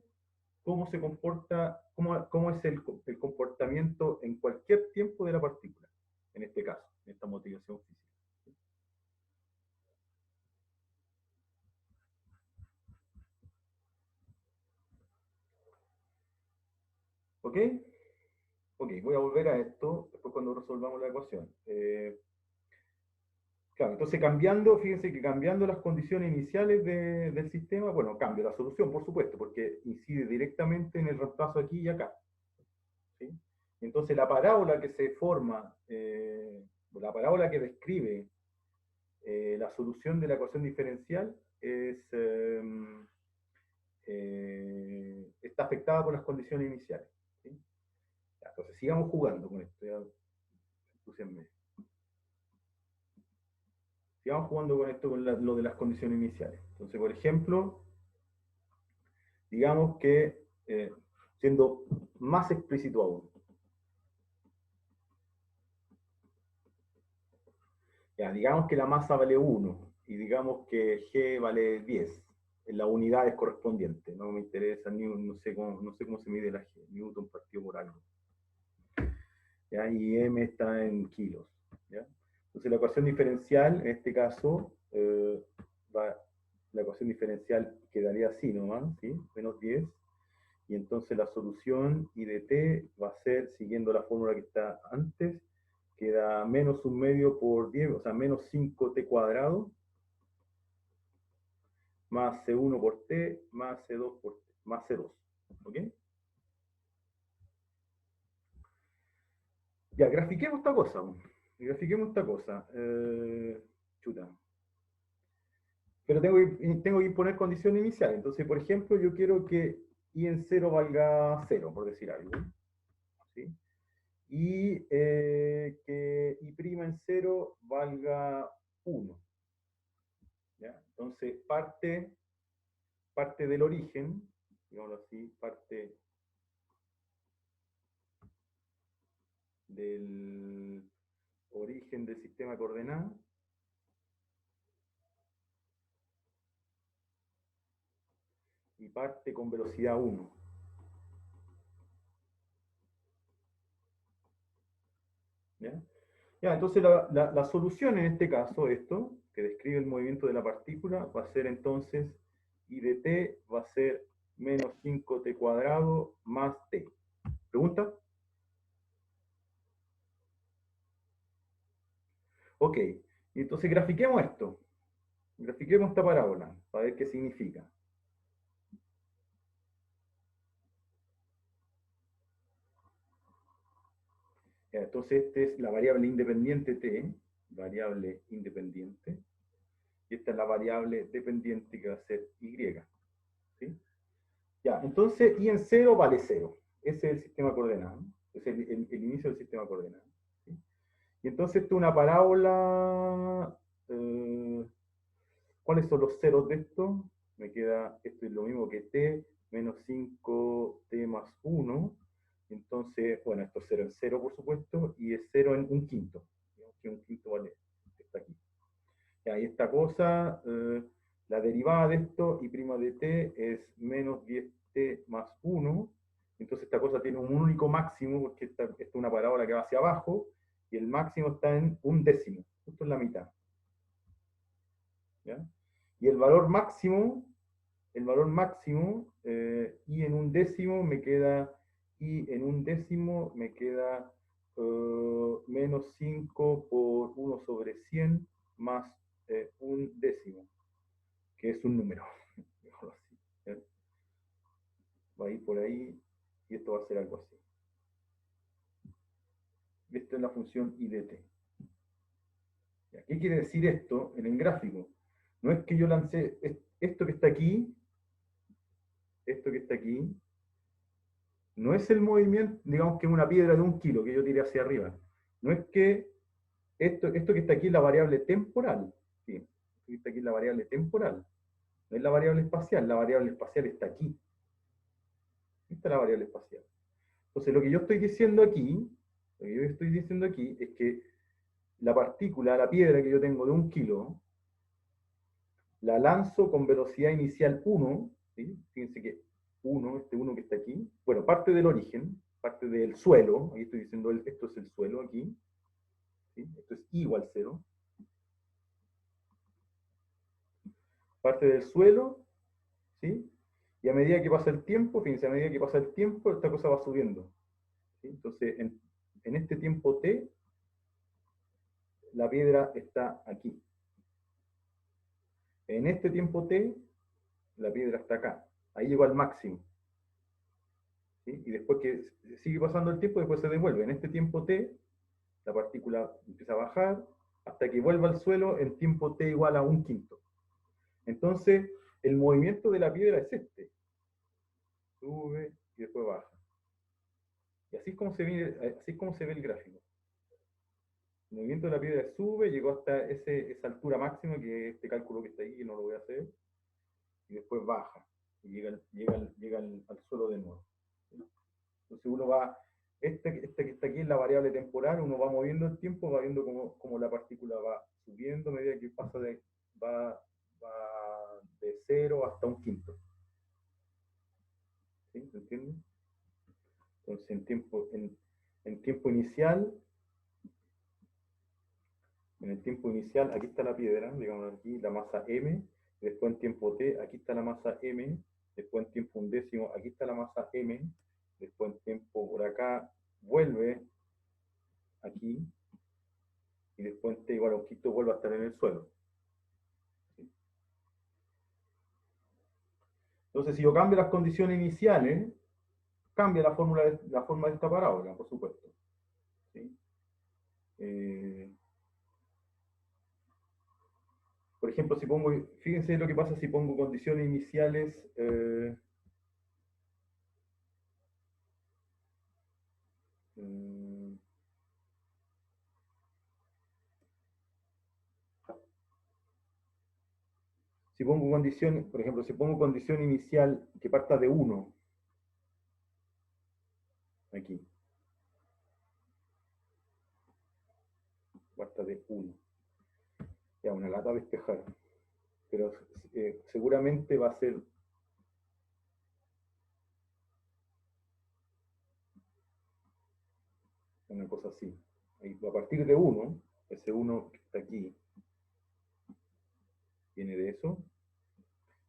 cómo se comporta, cómo es el comportamiento en cualquier tiempo de la partícula, en este caso, en esta motivación física. ¿Ok? Ok, voy a volver a esto después cuando resolvamos la ecuación. Claro, entonces cambiando, fíjense que cambiando las condiciones iniciales del sistema, bueno, cambio la solución, por supuesto, porque incide directamente en el reemplazo aquí y acá. ¿Sí? Entonces la parábola que se forma, la parábola que describe la solución de la ecuación diferencial está afectada por las condiciones iniciales. ¿Sí? Ya, entonces sigamos jugando con esto. Ya, sigamos jugando con esto, con lo de las condiciones iniciales. Entonces, por ejemplo, digamos que, siendo más explícito aún, ya, digamos que la masa vale 1 y digamos que G vale 10 en las unidades correspondientes. No me interesa, no sé cómo se mide la G, Newton partido por algo. ¿Ya? Y M está en kilos. ¿Ya? Entonces la ecuación diferencial, en este caso, la ecuación diferencial quedaría así nomás, ¿sí? Menos 10. Y entonces la solución I de t va a ser, siguiendo la fórmula que está antes, queda menos un medio por 10, o sea, menos 5t cuadrado, más C1 por t, más C2 por t, más C2. ¿Ok? Ya, grafiquemos esta cosa. Grafiquemos esta cosa. Chuta. Pero tengo que imponer condiciones iniciales. Entonces, por ejemplo, yo quiero que I en 0 valga 0, por decir algo. ¿Sí? Y que I' en 0 valga 1. ¿Ya? Entonces, parte del origen, digámoslo así, parte del origen del sistema de coordenadas, y parte con velocidad 1. ¿Ya? Ya, entonces la solución en este caso, esto, que describe el movimiento de la partícula, va a ser entonces I de t va a ser menos 5t cuadrado más t. ¿Pregunta? Ok, entonces grafiquemos esto. Grafiquemos esta parábola, para ver qué significa. Ya, entonces esta es la variable independiente t, variable independiente, y esta es la variable dependiente que va a ser y. ¿Sí? Ya, entonces I en 0 vale 0. Ese es el sistema coordenado. Es el inicio del sistema coordenado. ¿Sí? Y entonces esto es una parábola. ¿Cuáles son los ceros de esto? me queda, esto es lo mismo que t menos 5t más 1. Entonces, bueno, esto es 0 en 0, por supuesto, y es 0 en un quinto. Digamos que un quinto vale, está aquí. Y esta cosa, la derivada de esto, y' de t, es menos 10t más 1. Entonces esta cosa tiene un único máximo, porque esta es una parábola que va hacia abajo, y el máximo está en un décimo, justo en la mitad. ¿Ya? Y el valor máximo, y en un décimo me queda, menos 5 por 1 sobre 100 más un décimo, que es un número. Así, ¿ya? Va a ir por ahí, y esto va a ser algo así. Esta es la función I de t. ¿Qué quiere decir esto en el gráfico? No es que yo lancé esto que está aquí, no es el movimiento, digamos que es una piedra de 1 kilo que yo tiré hacia arriba. No es que esto que está aquí es la variable temporal. ¿Sí? Esto que está aquí es la variable temporal. No es la variable espacial está aquí. Esta es la variable espacial. Entonces lo que yo estoy diciendo aquí, es que la partícula, la piedra que yo tengo de 1 kilo, la lanzo con velocidad inicial 1, ¿sí? Fíjense que 1, este 1 que está aquí, bueno, parte del origen, parte del suelo, ahí estoy diciendo, esto es el suelo aquí, ¿sí? Esto es I igual 0, parte del suelo, ¿sí? Y a medida que pasa el tiempo, fíjense, a medida que pasa el tiempo, esta cosa va subiendo, ¿sí? Entonces, en este tiempo t, la piedra está aquí. En este tiempo t, la piedra está acá. Ahí llegó al máximo. ¿Sí? Y después que sigue pasando el tiempo, después se devuelve. En este tiempo t, la partícula empieza a bajar hasta que vuelva al suelo en tiempo t igual a 1/5. Entonces, el movimiento de la piedra es este. Sube y después baja. Y así es como se ve el gráfico. El movimiento de la piedra sube, llegó hasta esa altura máxima, que es este cálculo que está ahí, que no lo voy a hacer, y después baja, y llega al suelo de nuevo. Entonces uno va, que está aquí es la variable temporal, uno va moviendo el tiempo, va viendo cómo la partícula va subiendo a medida que va de 0 hasta 1/5. ¿Sí? ¿Se entiende? Entonces en tiempo inicial, aquí está la piedra, digamos aquí la masa m, después en tiempo t, aquí está la masa m, después en tiempo undécimo, aquí está la masa m, después en tiempo por acá, vuelve aquí, y después en t igual a 1/5 vuelve a estar en el suelo. ¿Sí? Entonces, si yo cambio las condiciones iniciales, cambia la forma de esta parábola, por supuesto. ¿Sí? Por ejemplo, fíjense lo que pasa si pongo condiciones iniciales. Si pongo condición, por ejemplo, si pongo condición inicial que parta de 1, aquí, parta de 1, ya una lata a despejar, pero seguramente va a ser una cosa así. Ahí, a partir de 1, ese 1 que está aquí, viene de eso,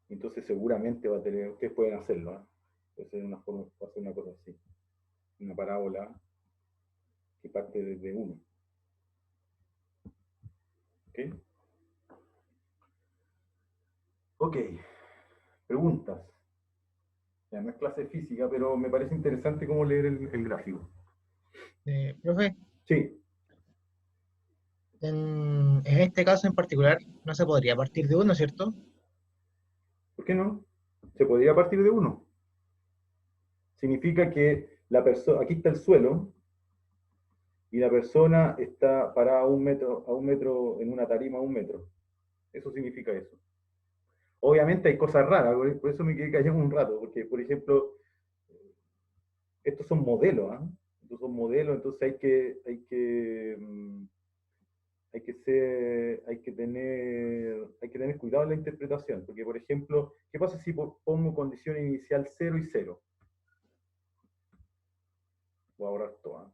entonces seguramente va a tener, ustedes pueden hacerlo, ¿eh? Va a ser una cosa así, una parábola que parte desde 1. ¿Ok? Ok, preguntas. Ya no es clase de física, pero me parece interesante cómo leer el gráfico. Profe, Sí, en este caso en particular no se podría partir de 1, ¿cierto? ¿por qué no? Se podría partir de 1. Significa que aquí está el suelo, y la persona está parada a un metro en una tarima a 1 metro. Eso significa eso. Obviamente hay cosas raras, por eso me quedé callado un rato, porque, por ejemplo, estos son modelos, ¿ah? Estos son modelos, entonces hay que tener cuidado en la interpretación, porque, por ejemplo, ¿qué pasa si pongo condición inicial 0 y 0? Voy a borrar todo, ¿ah?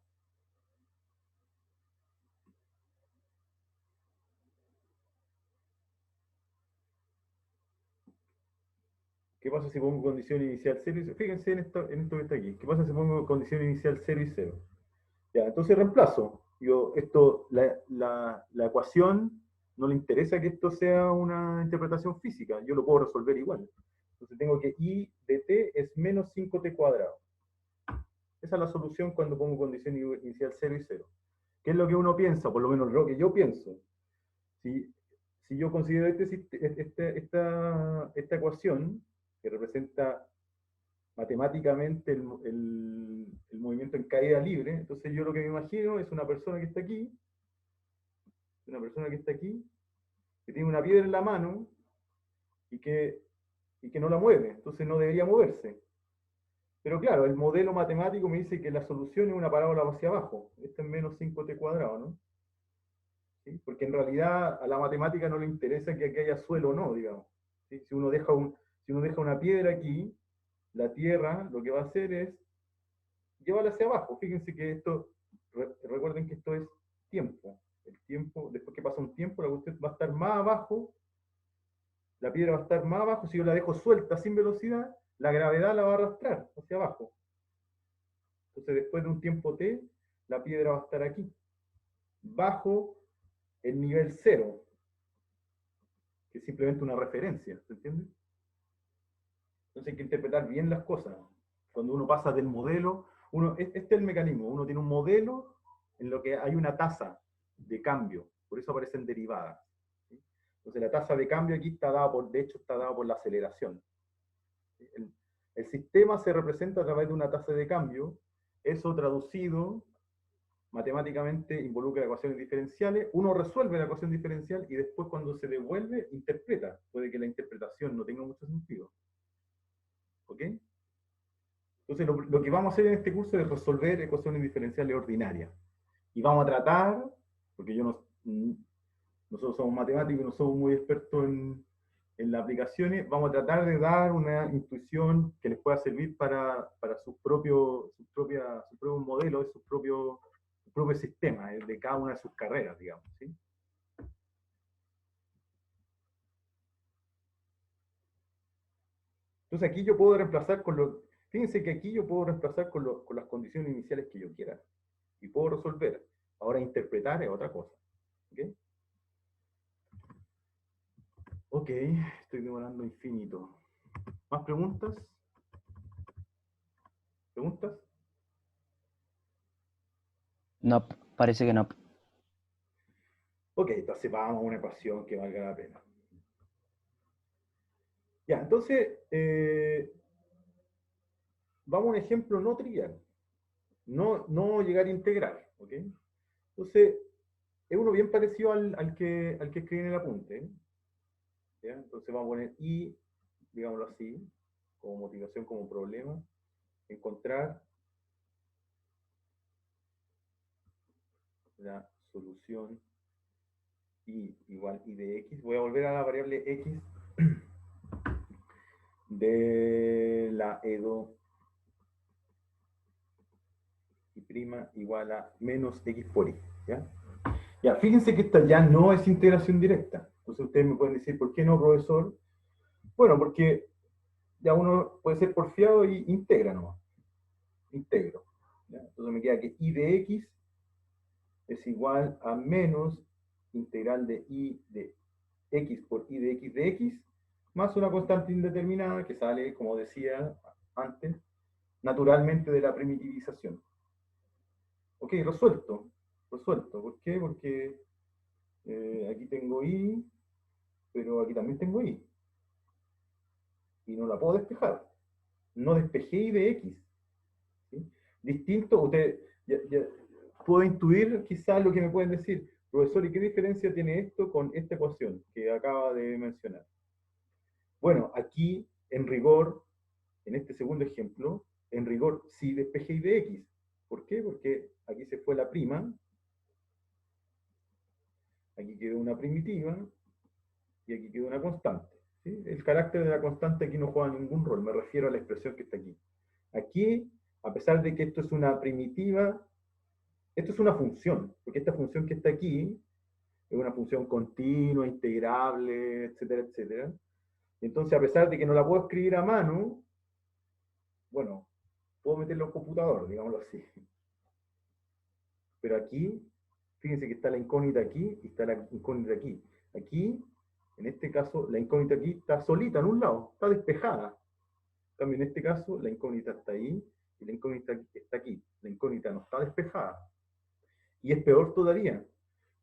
¿Qué pasa si pongo condición inicial 0 y 0? Fíjense en esto que está aquí. ¿Qué pasa si pongo condición inicial 0 y 0? Ya, entonces reemplazo. La ecuación no le interesa que esto sea una interpretación física. Yo lo puedo resolver igual. Entonces tengo que I de t es menos 5t cuadrado. Esa es la solución cuando pongo condición inicial 0 y 0. ¿Qué es lo que uno piensa? Por lo menos lo que yo pienso. Si yo considero esta ecuación, que representa matemáticamente el movimiento en caída libre, entonces yo lo que me imagino es una persona que está aquí, que tiene una piedra en la mano y que no la mueve, entonces no debería moverse. Pero claro, el modelo matemático me dice que la solución es una parábola hacia abajo, esto es menos 5t cuadrado, ¿no? ¿Sí? Porque en realidad a la matemática no le interesa que aquí haya suelo o no, digamos. ¿Sí? Si uno deja una piedra aquí, la Tierra lo que va a hacer es llevarla hacia abajo. Fíjense que esto, recuerden que esto es tiempo. El tiempo, después que pasa un tiempo, la cuestión va a estar más abajo, la piedra va a estar más abajo. Si yo la dejo suelta sin velocidad, la gravedad la va a arrastrar hacia abajo. Entonces después de un tiempo t, la piedra va a estar aquí, bajo el nivel 0, que es simplemente una referencia, ¿se entiende? Entonces hay que interpretar bien las cosas. Cuando uno pasa del modelo, este es el mecanismo, uno tiene un modelo en lo que hay una tasa de cambio, por eso aparecen derivadas. ¿Sí? Entonces la tasa de cambio aquí está dada de hecho está dada por la aceleración. ¿Sí? El sistema se representa a través de una tasa de cambio, eso traducido matemáticamente involucra ecuaciones diferenciales, uno resuelve la ecuación diferencial y después cuando se devuelve, interpreta. Puede que la interpretación no tenga mucho sentido. ¿Ok? Entonces lo que vamos a hacer en este curso es resolver ecuaciones diferenciales ordinarias. Y vamos a tratar, porque nosotros somos matemáticos y no somos muy expertos en las aplicaciones, vamos a tratar de dar una intuición que les pueda servir para sus propios modelos, sus propios sistemas de cada una de sus carreras, digamos. ¿Sí? Entonces aquí yo puedo reemplazar fíjense que aquí yo puedo reemplazar con las condiciones iniciales que yo quiera. Y puedo resolver. Ahora interpretar es otra cosa. ¿Ok? Ok, estoy demorando infinito. ¿Más preguntas? ¿Preguntas? No, parece que no. Ok, entonces vamos a una ecuación que valga la pena. Ya, entonces, vamos a un ejemplo no trivial. No llegar a integrar. ¿Ok? Entonces, es uno bien parecido al que escribí en el apunte. ¿Ya? Entonces vamos a poner I, digámoslo así, como motivación, como problema. Encontrar la solución I igual I de X. Voy a volver a la variable X de la EDO y prima igual a menos X por Y. ¿Ya? Ya, fíjense que esta ya no es integración directa. Entonces ustedes me pueden decir, ¿por qué no, profesor? Bueno, porque ya uno puede ser porfiado y integra nomás. Integro. ¿Ya? Entonces me queda que I de X es igual a menos integral de I de X por I de X, más una constante indeterminada que sale, como decía antes, naturalmente de la primitivización. Ok, resuelto. ¿Por qué? Porque aquí tengo I, pero aquí también tengo I. Y no la puedo despejar. No despejé I de X. ¿Sí? Distinto, puedo intuir quizás lo que me pueden decir. Profesor, ¿y qué diferencia tiene esto con esta ecuación que acaba de mencionar? Bueno, aquí, en rigor, en este segundo ejemplo, en rigor sí despejé y de x. ¿Por qué? Porque aquí se fue la prima, aquí quedó una primitiva, y aquí quedó una constante. ¿Sí? El carácter de la constante aquí no juega ningún rol, me refiero a la expresión que está aquí. Aquí, a pesar de que esto es una primitiva, esto es una función, porque esta función que está aquí es una función continua, integrable, etcétera, etcétera. Entonces, a pesar de que no la puedo escribir a mano, bueno, puedo meterlo en computador, digámoslo así. Pero aquí, fíjense que está la incógnita aquí y está la incógnita aquí. Aquí, en este caso, la incógnita aquí está solita en un lado, está despejada. En cambio, en este caso, la incógnita está ahí y la incógnita está aquí. La incógnita no está despejada. Y es peor todavía,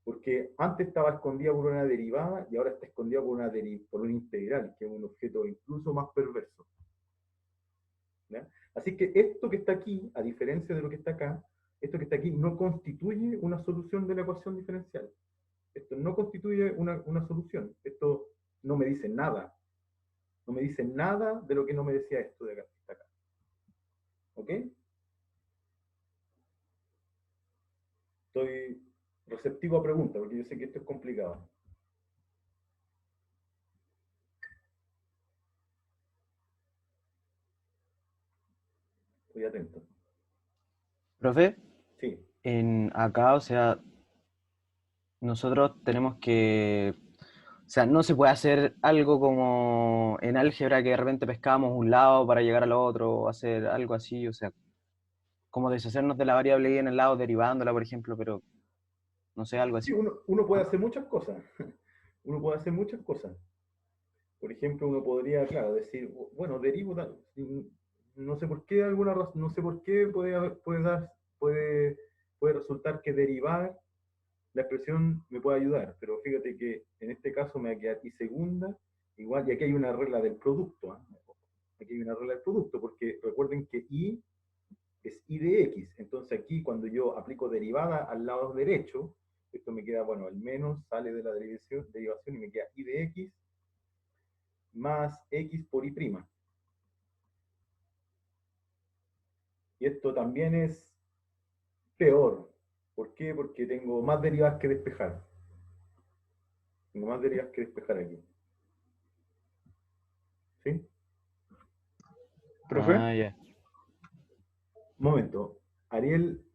porque antes estaba escondida por una derivada y ahora está escondida por una integral, que es un objeto incluso más perverso. ¿Ya? Así que esto que está aquí, a diferencia de lo que está acá, esto que está aquí no constituye una solución de la ecuación diferencial. Esto no constituye una solución. Esto no me dice nada. No me dice nada de lo que no me decía esto de acá. Está acá. ¿Ok? Estoy receptivo a preguntas, porque yo sé que esto es complicado. Estoy atento. Profe, Sí. acá, o sea, nosotros tenemos que, o sea, no se puede hacer algo como en álgebra que de repente pescamos un lado para llegar al otro, o hacer algo así, o sea, como deshacernos de la variable y en el lado derivándola, por ejemplo, pero no sé, algo Sí, así. uno puede hacer muchas cosas. Uno puede hacer muchas cosas. Por ejemplo, uno podría, claro, decir, bueno, derivo, no sé por qué alguna razón, no sé por qué puede resultar que derivar la expresión me puede ayudar, pero fíjate que en este caso me va a quedar y segunda, igual, y aquí hay una regla del producto, ¿eh? Aquí hay una regla del producto, porque recuerden que y es y de x, entonces aquí cuando yo aplico derivada al lado derecho, esto me queda, bueno, el menos sale de la derivación y me queda y de x más x por y'. Y esto también es peor. ¿Por qué? Porque tengo más derivadas que despejar. Tengo más derivadas que despejar aquí. ¿Sí? ¿Profe? Ah, ya. Un momento. Ariel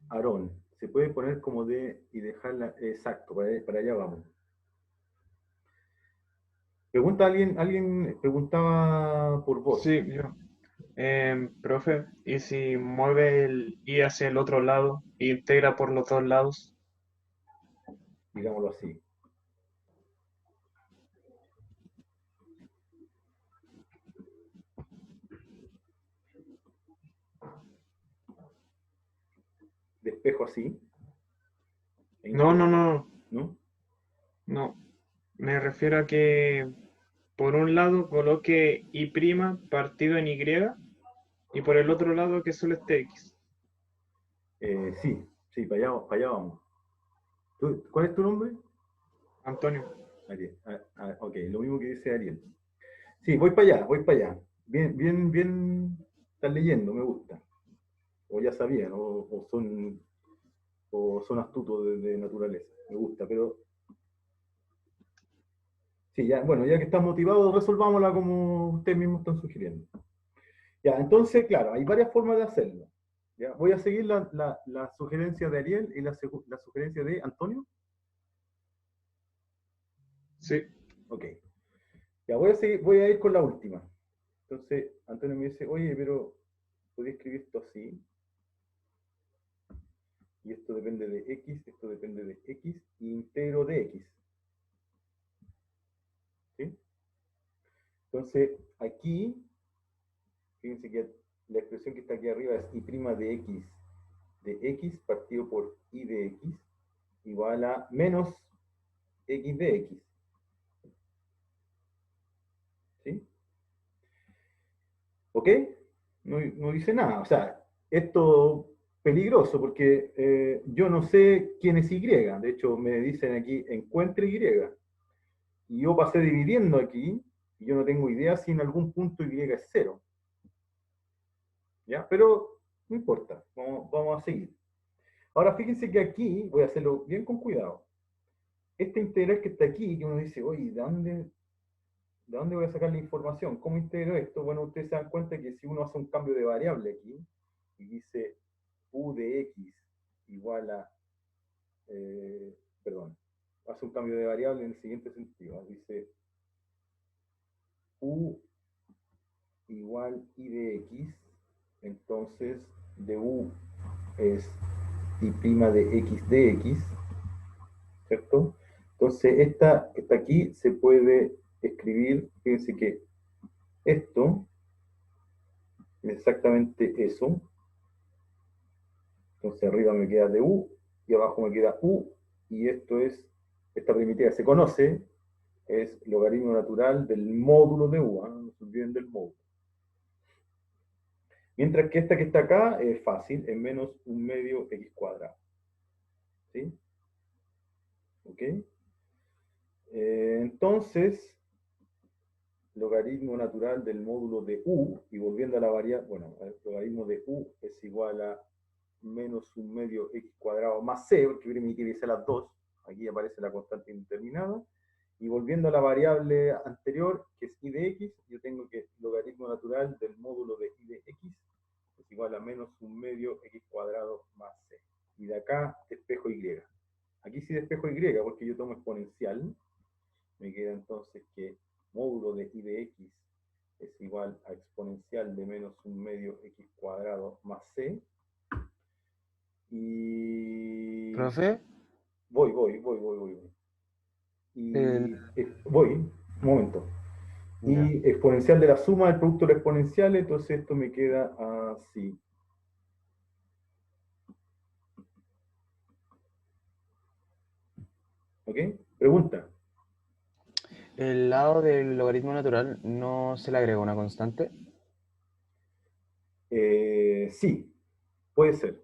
Aarón. Se puede poner como D y dejarla. Exacto, para allá vamos. Pregunta alguien preguntaba por vos. Sí, yo. Profe, ¿y si mueve el i hacia el otro lado e integra por los dos lados? Digámoslo así. Despejo así. No, no, no, ¿No? no. Me refiero a que por un lado coloque i' partido en y y por el otro lado que solo esté x. Sí, para allá vamos. ¿Cuál es tu nombre? Antonio. Ariel. Ok, lo mismo que dice Ariel. Sí, voy para allá, voy para allá. Bien, bien, bien. Están leyendo, me gusta. O ya sabían, o son astutos de naturaleza. Me gusta, pero sí, ya, bueno, ya que están motivados, resolvámosla como ustedes mismos están sugiriendo. Ya, entonces, claro, hay varias formas de hacerlo. ¿Ya? Voy a seguir la sugerencia de Ariel y la sugerencia de Antonio. Sí. Ok. Ya, voy a ir con la última. Entonces, Antonio me dice, oye, pero ¿podría escribir esto así? Y esto depende de x, esto depende de x, y integro de x. ¿Sí? Entonces, aquí, fíjense que la expresión que está aquí arriba es y' de x partido por y de x igual a menos x de x. ¿Sí? ¿Ok? No dice nada. O sea, esto peligroso porque yo no sé quién es y. De hecho, me dicen aquí encuentre y. Y yo pasé dividiendo aquí Y yo no tengo idea si en algún punto y es 0. ¿Ya? Pero no importa, vamos a seguir. Ahora fíjense que aquí, voy a hacerlo bien con cuidado. Esta integral que está aquí, que uno dice, oye, ¿de dónde voy a sacar la información? ¿Cómo integro esto? Bueno, ustedes se dan cuenta que si uno hace un cambio de variable aquí, y dice u de x igual a, perdón, hace un cambio de variable en el siguiente sentido. Dice u igual i de x, entonces de u es i' de x de x, ¿cierto? Entonces esta que está aquí se puede escribir, fíjense que esto es exactamente eso. Entonces arriba me queda de u y abajo me queda u, y esto es, esta primitiva se conoce, es logaritmo natural del módulo de u, no se olviden del módulo. Mientras que esta que está acá es fácil, es menos un medio x cuadrado. ¿Sí? ¿Ok? Entonces, logaritmo natural del módulo de u, y volviendo a la variable, bueno, el logaritmo de u es igual a menos un medio x cuadrado más c, porque primitiva dice las dos, aquí aparece la constante indeterminada, y volviendo a la variable anterior, que es i de x, yo tengo que logaritmo natural del módulo de i de x es igual a menos un medio x cuadrado más c. Y de acá despejo y. Aquí sí despejo y, porque yo tomo exponencial, me queda entonces que módulo de i de x es igual a exponencial de menos un medio x cuadrado más c. Y Profe, voy. Y voy, un momento. ya. Y exponencial de la suma del producto de los exponenciales, entonces esto me queda así. ¿Ok? Pregunta. El lado del logaritmo natural no se le agrega una constante. Sí, puede ser.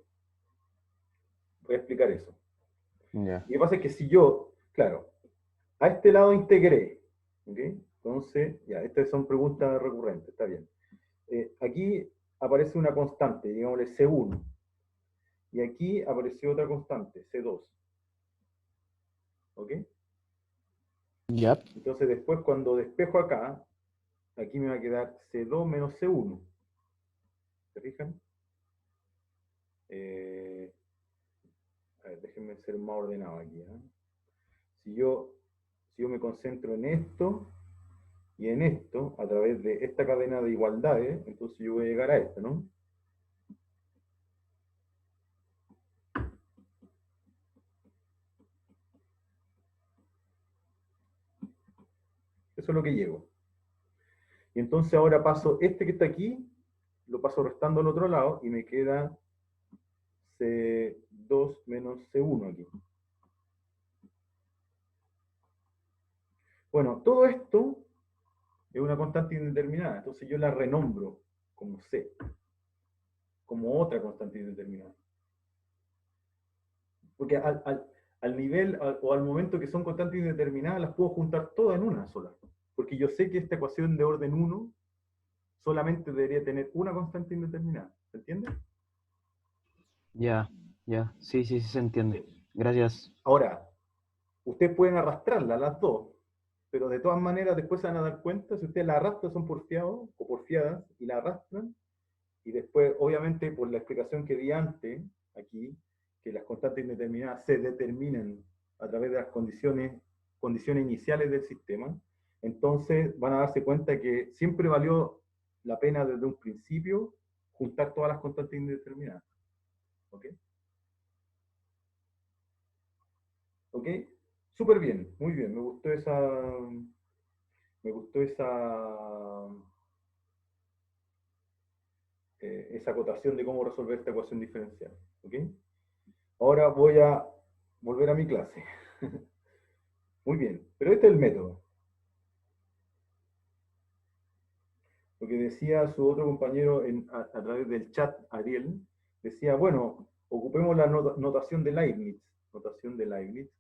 Voy a explicar eso. Ya. Y lo que pasa es que si yo, claro, a este lado integré, ¿ok? Entonces, ya, estas son preguntas recurrentes, está bien. Aquí aparece una constante, digámosle C1, y aquí apareció otra constante, C2, ¿ok? Ya. Entonces después cuando despejo acá, aquí me va a quedar C2 menos C1, ¿se fijan? A ver, déjenme ser más ordenado aquí, ¿eh? Si yo me concentro en esto y en esto, a través de esta cadena de igualdades, entonces yo voy a llegar a esto, ¿no? Eso es lo que llego. Y entonces ahora paso este que está aquí, lo paso restando al otro lado y me queda C2 menos C1 aquí. Bueno, todo esto es una constante indeterminada, entonces yo la renombro como C, como otra constante indeterminada. Porque al nivel o al momento que son constantes indeterminadas, las puedo juntar todas en una sola. Porque yo sé que esta ecuación de orden 1 solamente debería tener una constante indeterminada. ¿Se entiende? Ya. Sí, se entiende. Gracias. Ahora, ustedes pueden arrastrarla, las dos, pero de todas maneras después se van a dar cuenta, si ustedes la arrastran, son porfiados o porfiadas, y la arrastran, y después, obviamente, por la explicación que di antes, aquí, que las constantes indeterminadas se determinan a través de las condiciones iniciales del sistema, entonces van a darse cuenta que siempre valió la pena desde un principio juntar todas las constantes indeterminadas. ¿Ok? ¿Ok? Súper bien, muy bien, me gustó esa acotación de cómo resolver esta ecuación diferencial. ¿Ok? Ahora voy a volver a mi clase. Muy bien, pero este es el método. Lo que decía su otro compañero a través del chat, Ariel, decía, bueno, ocupemos la notación de Leibniz,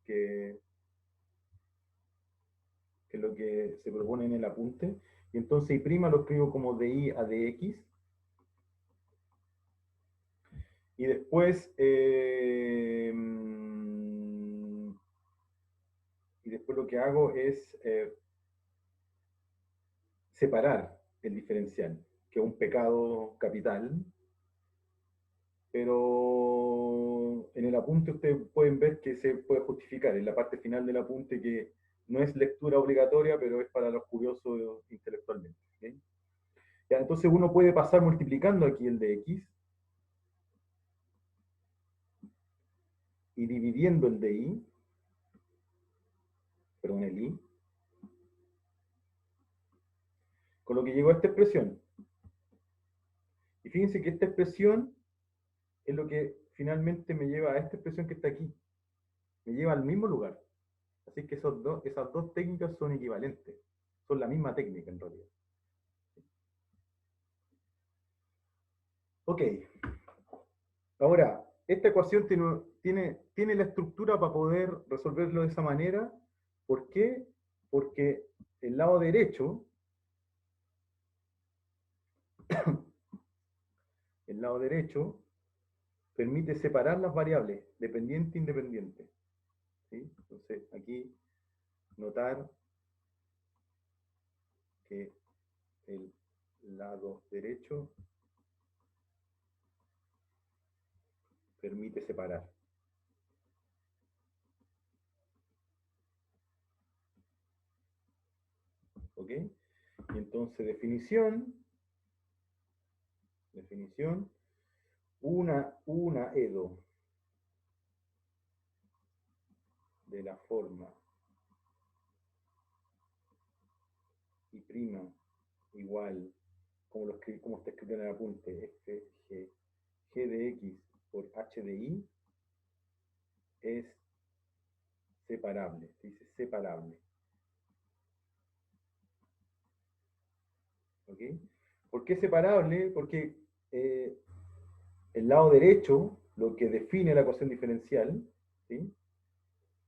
que que es lo que se propone en el apunte, y entonces Y' lo escribo como de I a dx, y después lo que hago es separar el diferencial, que es un pecado capital, pero en el apunte ustedes pueden ver que se puede justificar en la parte final del apunte, que no es lectura obligatoria, pero es para los curiosos intelectualmente. ¿Okay? Ya, entonces uno puede pasar multiplicando aquí el de x y dividiendo el de y, perdón, el y, con lo que llegó a esta expresión. Y fíjense que esta expresión es lo que finalmente me lleva a esta expresión que está aquí. Me lleva al mismo lugar. Así que esas dos técnicas son equivalentes. Son la misma técnica en realidad. Ok. Ahora, esta ecuación tiene la estructura para poder resolverlo de esa manera. ¿Por qué? Porque el lado derecho, permite separar las variables, dependiente e independiente. ¿Sí? Entonces, aquí notar que el lado derecho permite separar. ¿Ok? Y entonces, definición, una EDO de la forma y' igual, como está escrito en el apunte, f, g de x por h de y, es separable, se dice separable. ¿Ok? ¿Por qué separable? Porque el lado derecho, lo que define la ecuación diferencial, ¿sí?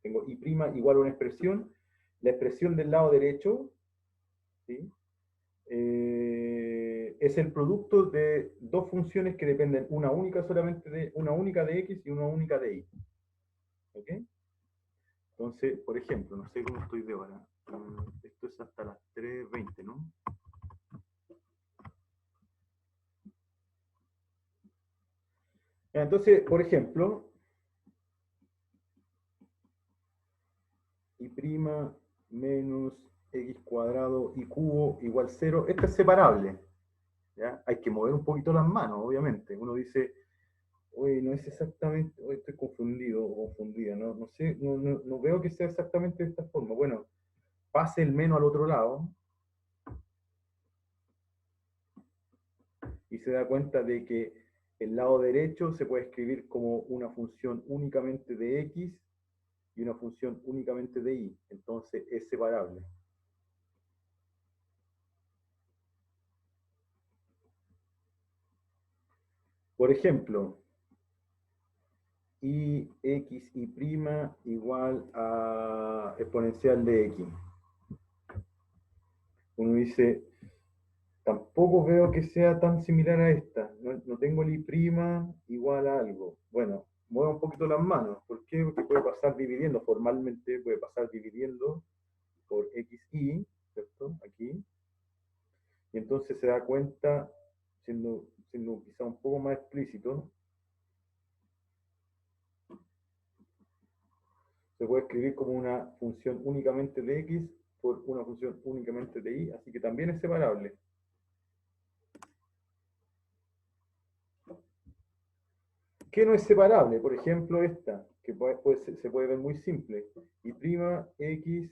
Tengo y' igual a una expresión, la expresión del lado derecho, ¿sí? Es el producto de dos funciones que dependen una única de x y una única de y. ¿Ok? Entonces, por ejemplo, no sé cómo estoy de hora. Esto es hasta las 3:20, ¿no? Entonces, por ejemplo, y' menos x cuadrado y cubo igual 0, esta es separable. ¿Ya? Hay que mover un poquito las manos, obviamente. Uno dice, oye, no es exactamente, hoy estoy confundido o confundida, no sé, no veo que sea exactamente de esta forma. Bueno, pase el menos al otro lado y se da cuenta de que el lado derecho se puede escribir como una función únicamente de x y una función únicamente de y. Entonces es separable. Por ejemplo, y x y' igual a exponencial de x. Uno dice, tampoco veo que sea tan similar a esta. No tengo el y' igual a algo. Bueno, mueva un poquito las manos. ¿Por qué? Porque puede pasar dividiendo. Formalmente puede pasar dividiendo por xy, ¿cierto? Aquí. Y entonces se da cuenta, siendo quizá un poco más explícito, se puede escribir como una función únicamente de x por una función únicamente de y, así que también es separable. ¿Qué no es separable? Por ejemplo, esta, que se puede ver muy simple. Y' x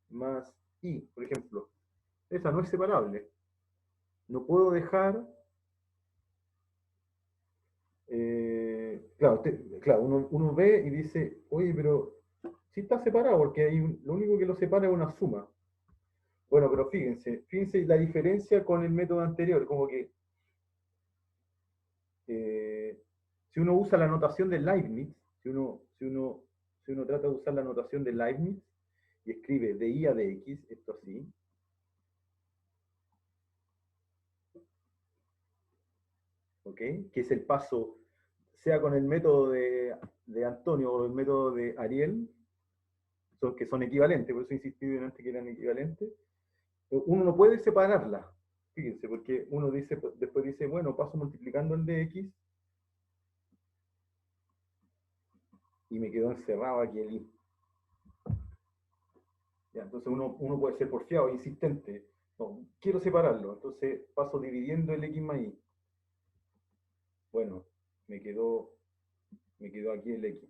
más y, por ejemplo. Esa no es separable. No puedo dejar... claro, uno ve y dice, oye, pero sí está separado, porque lo único que lo separa es una suma. Bueno, pero fíjense la diferencia con el método anterior, como que si uno usa la notación de Leibniz, si uno trata de usar la notación de Leibniz, y escribe de y a dx, esto así, ¿ok? Que es el paso, sea con el método de Antonio o el método de Ariel, que son equivalentes, por eso insistí antes que eran equivalentes, uno no puede separarla, fíjense, porque uno dice, después dice, bueno, paso multiplicando el de x, y me quedó encerrado aquí el y. Ya, entonces uno puede ser porfiado, insistente, no, quiero separarlo, entonces paso dividiendo el x más y. Bueno, me quedó aquí el x.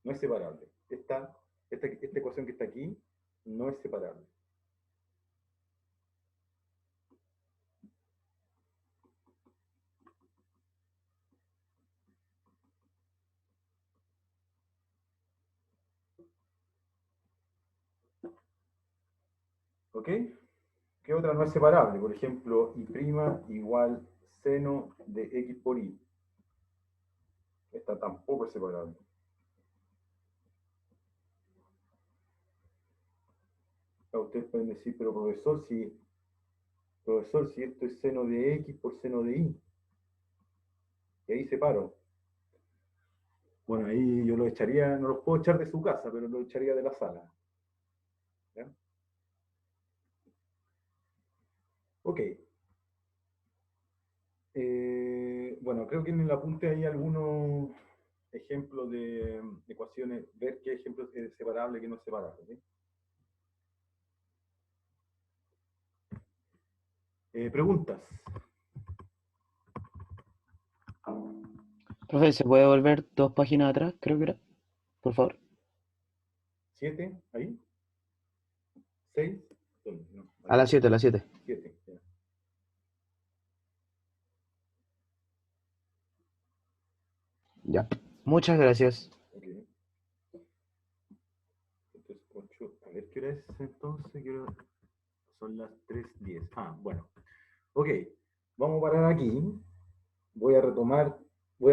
No es separable. Esta ecuación que está aquí no es separable. ¿Ok? ¿Qué otra no es separable? Por ejemplo, y' igual seno de x por y. Esta tampoco es separable. Ustedes pueden decir, pero profesor, si esto es seno de x por seno de y. Y ahí separo. Bueno, ahí yo lo echaría, no los puedo echar de su casa, pero lo echaría de la sala. ¿Ya? Ok. Bueno, creo que en el apunte hay algunos ejemplos de ecuaciones, ver qué ejemplo es separable y qué no es separable. ¿Sí? Preguntas. Profe, ¿se puede volver 2 páginas atrás? Creo que era. Por favor. 7, ahí. 6. ¿Dónde? No, A las 7, a las 7. 7. Ya. Ya. Muchas gracias. Ok. Entonces, 8. A ver, ¿qué hora es entonces? Son las 3:10. Ah, bueno. Ok. Vamos a parar aquí. Voy a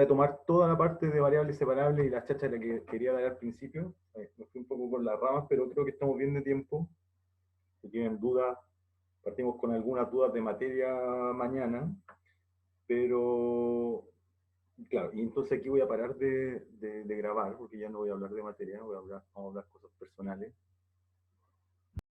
tomar toda la parte de variables separables y la cháchara que quería dar al principio. Me fui un poco con las ramas, pero creo que estamos bien de tiempo. Si tienen dudas, partimos con algunas dudas de materia mañana, pero claro, y entonces aquí voy a parar de grabar, porque ya no voy a hablar de materia, vamos a hablar cosas personales.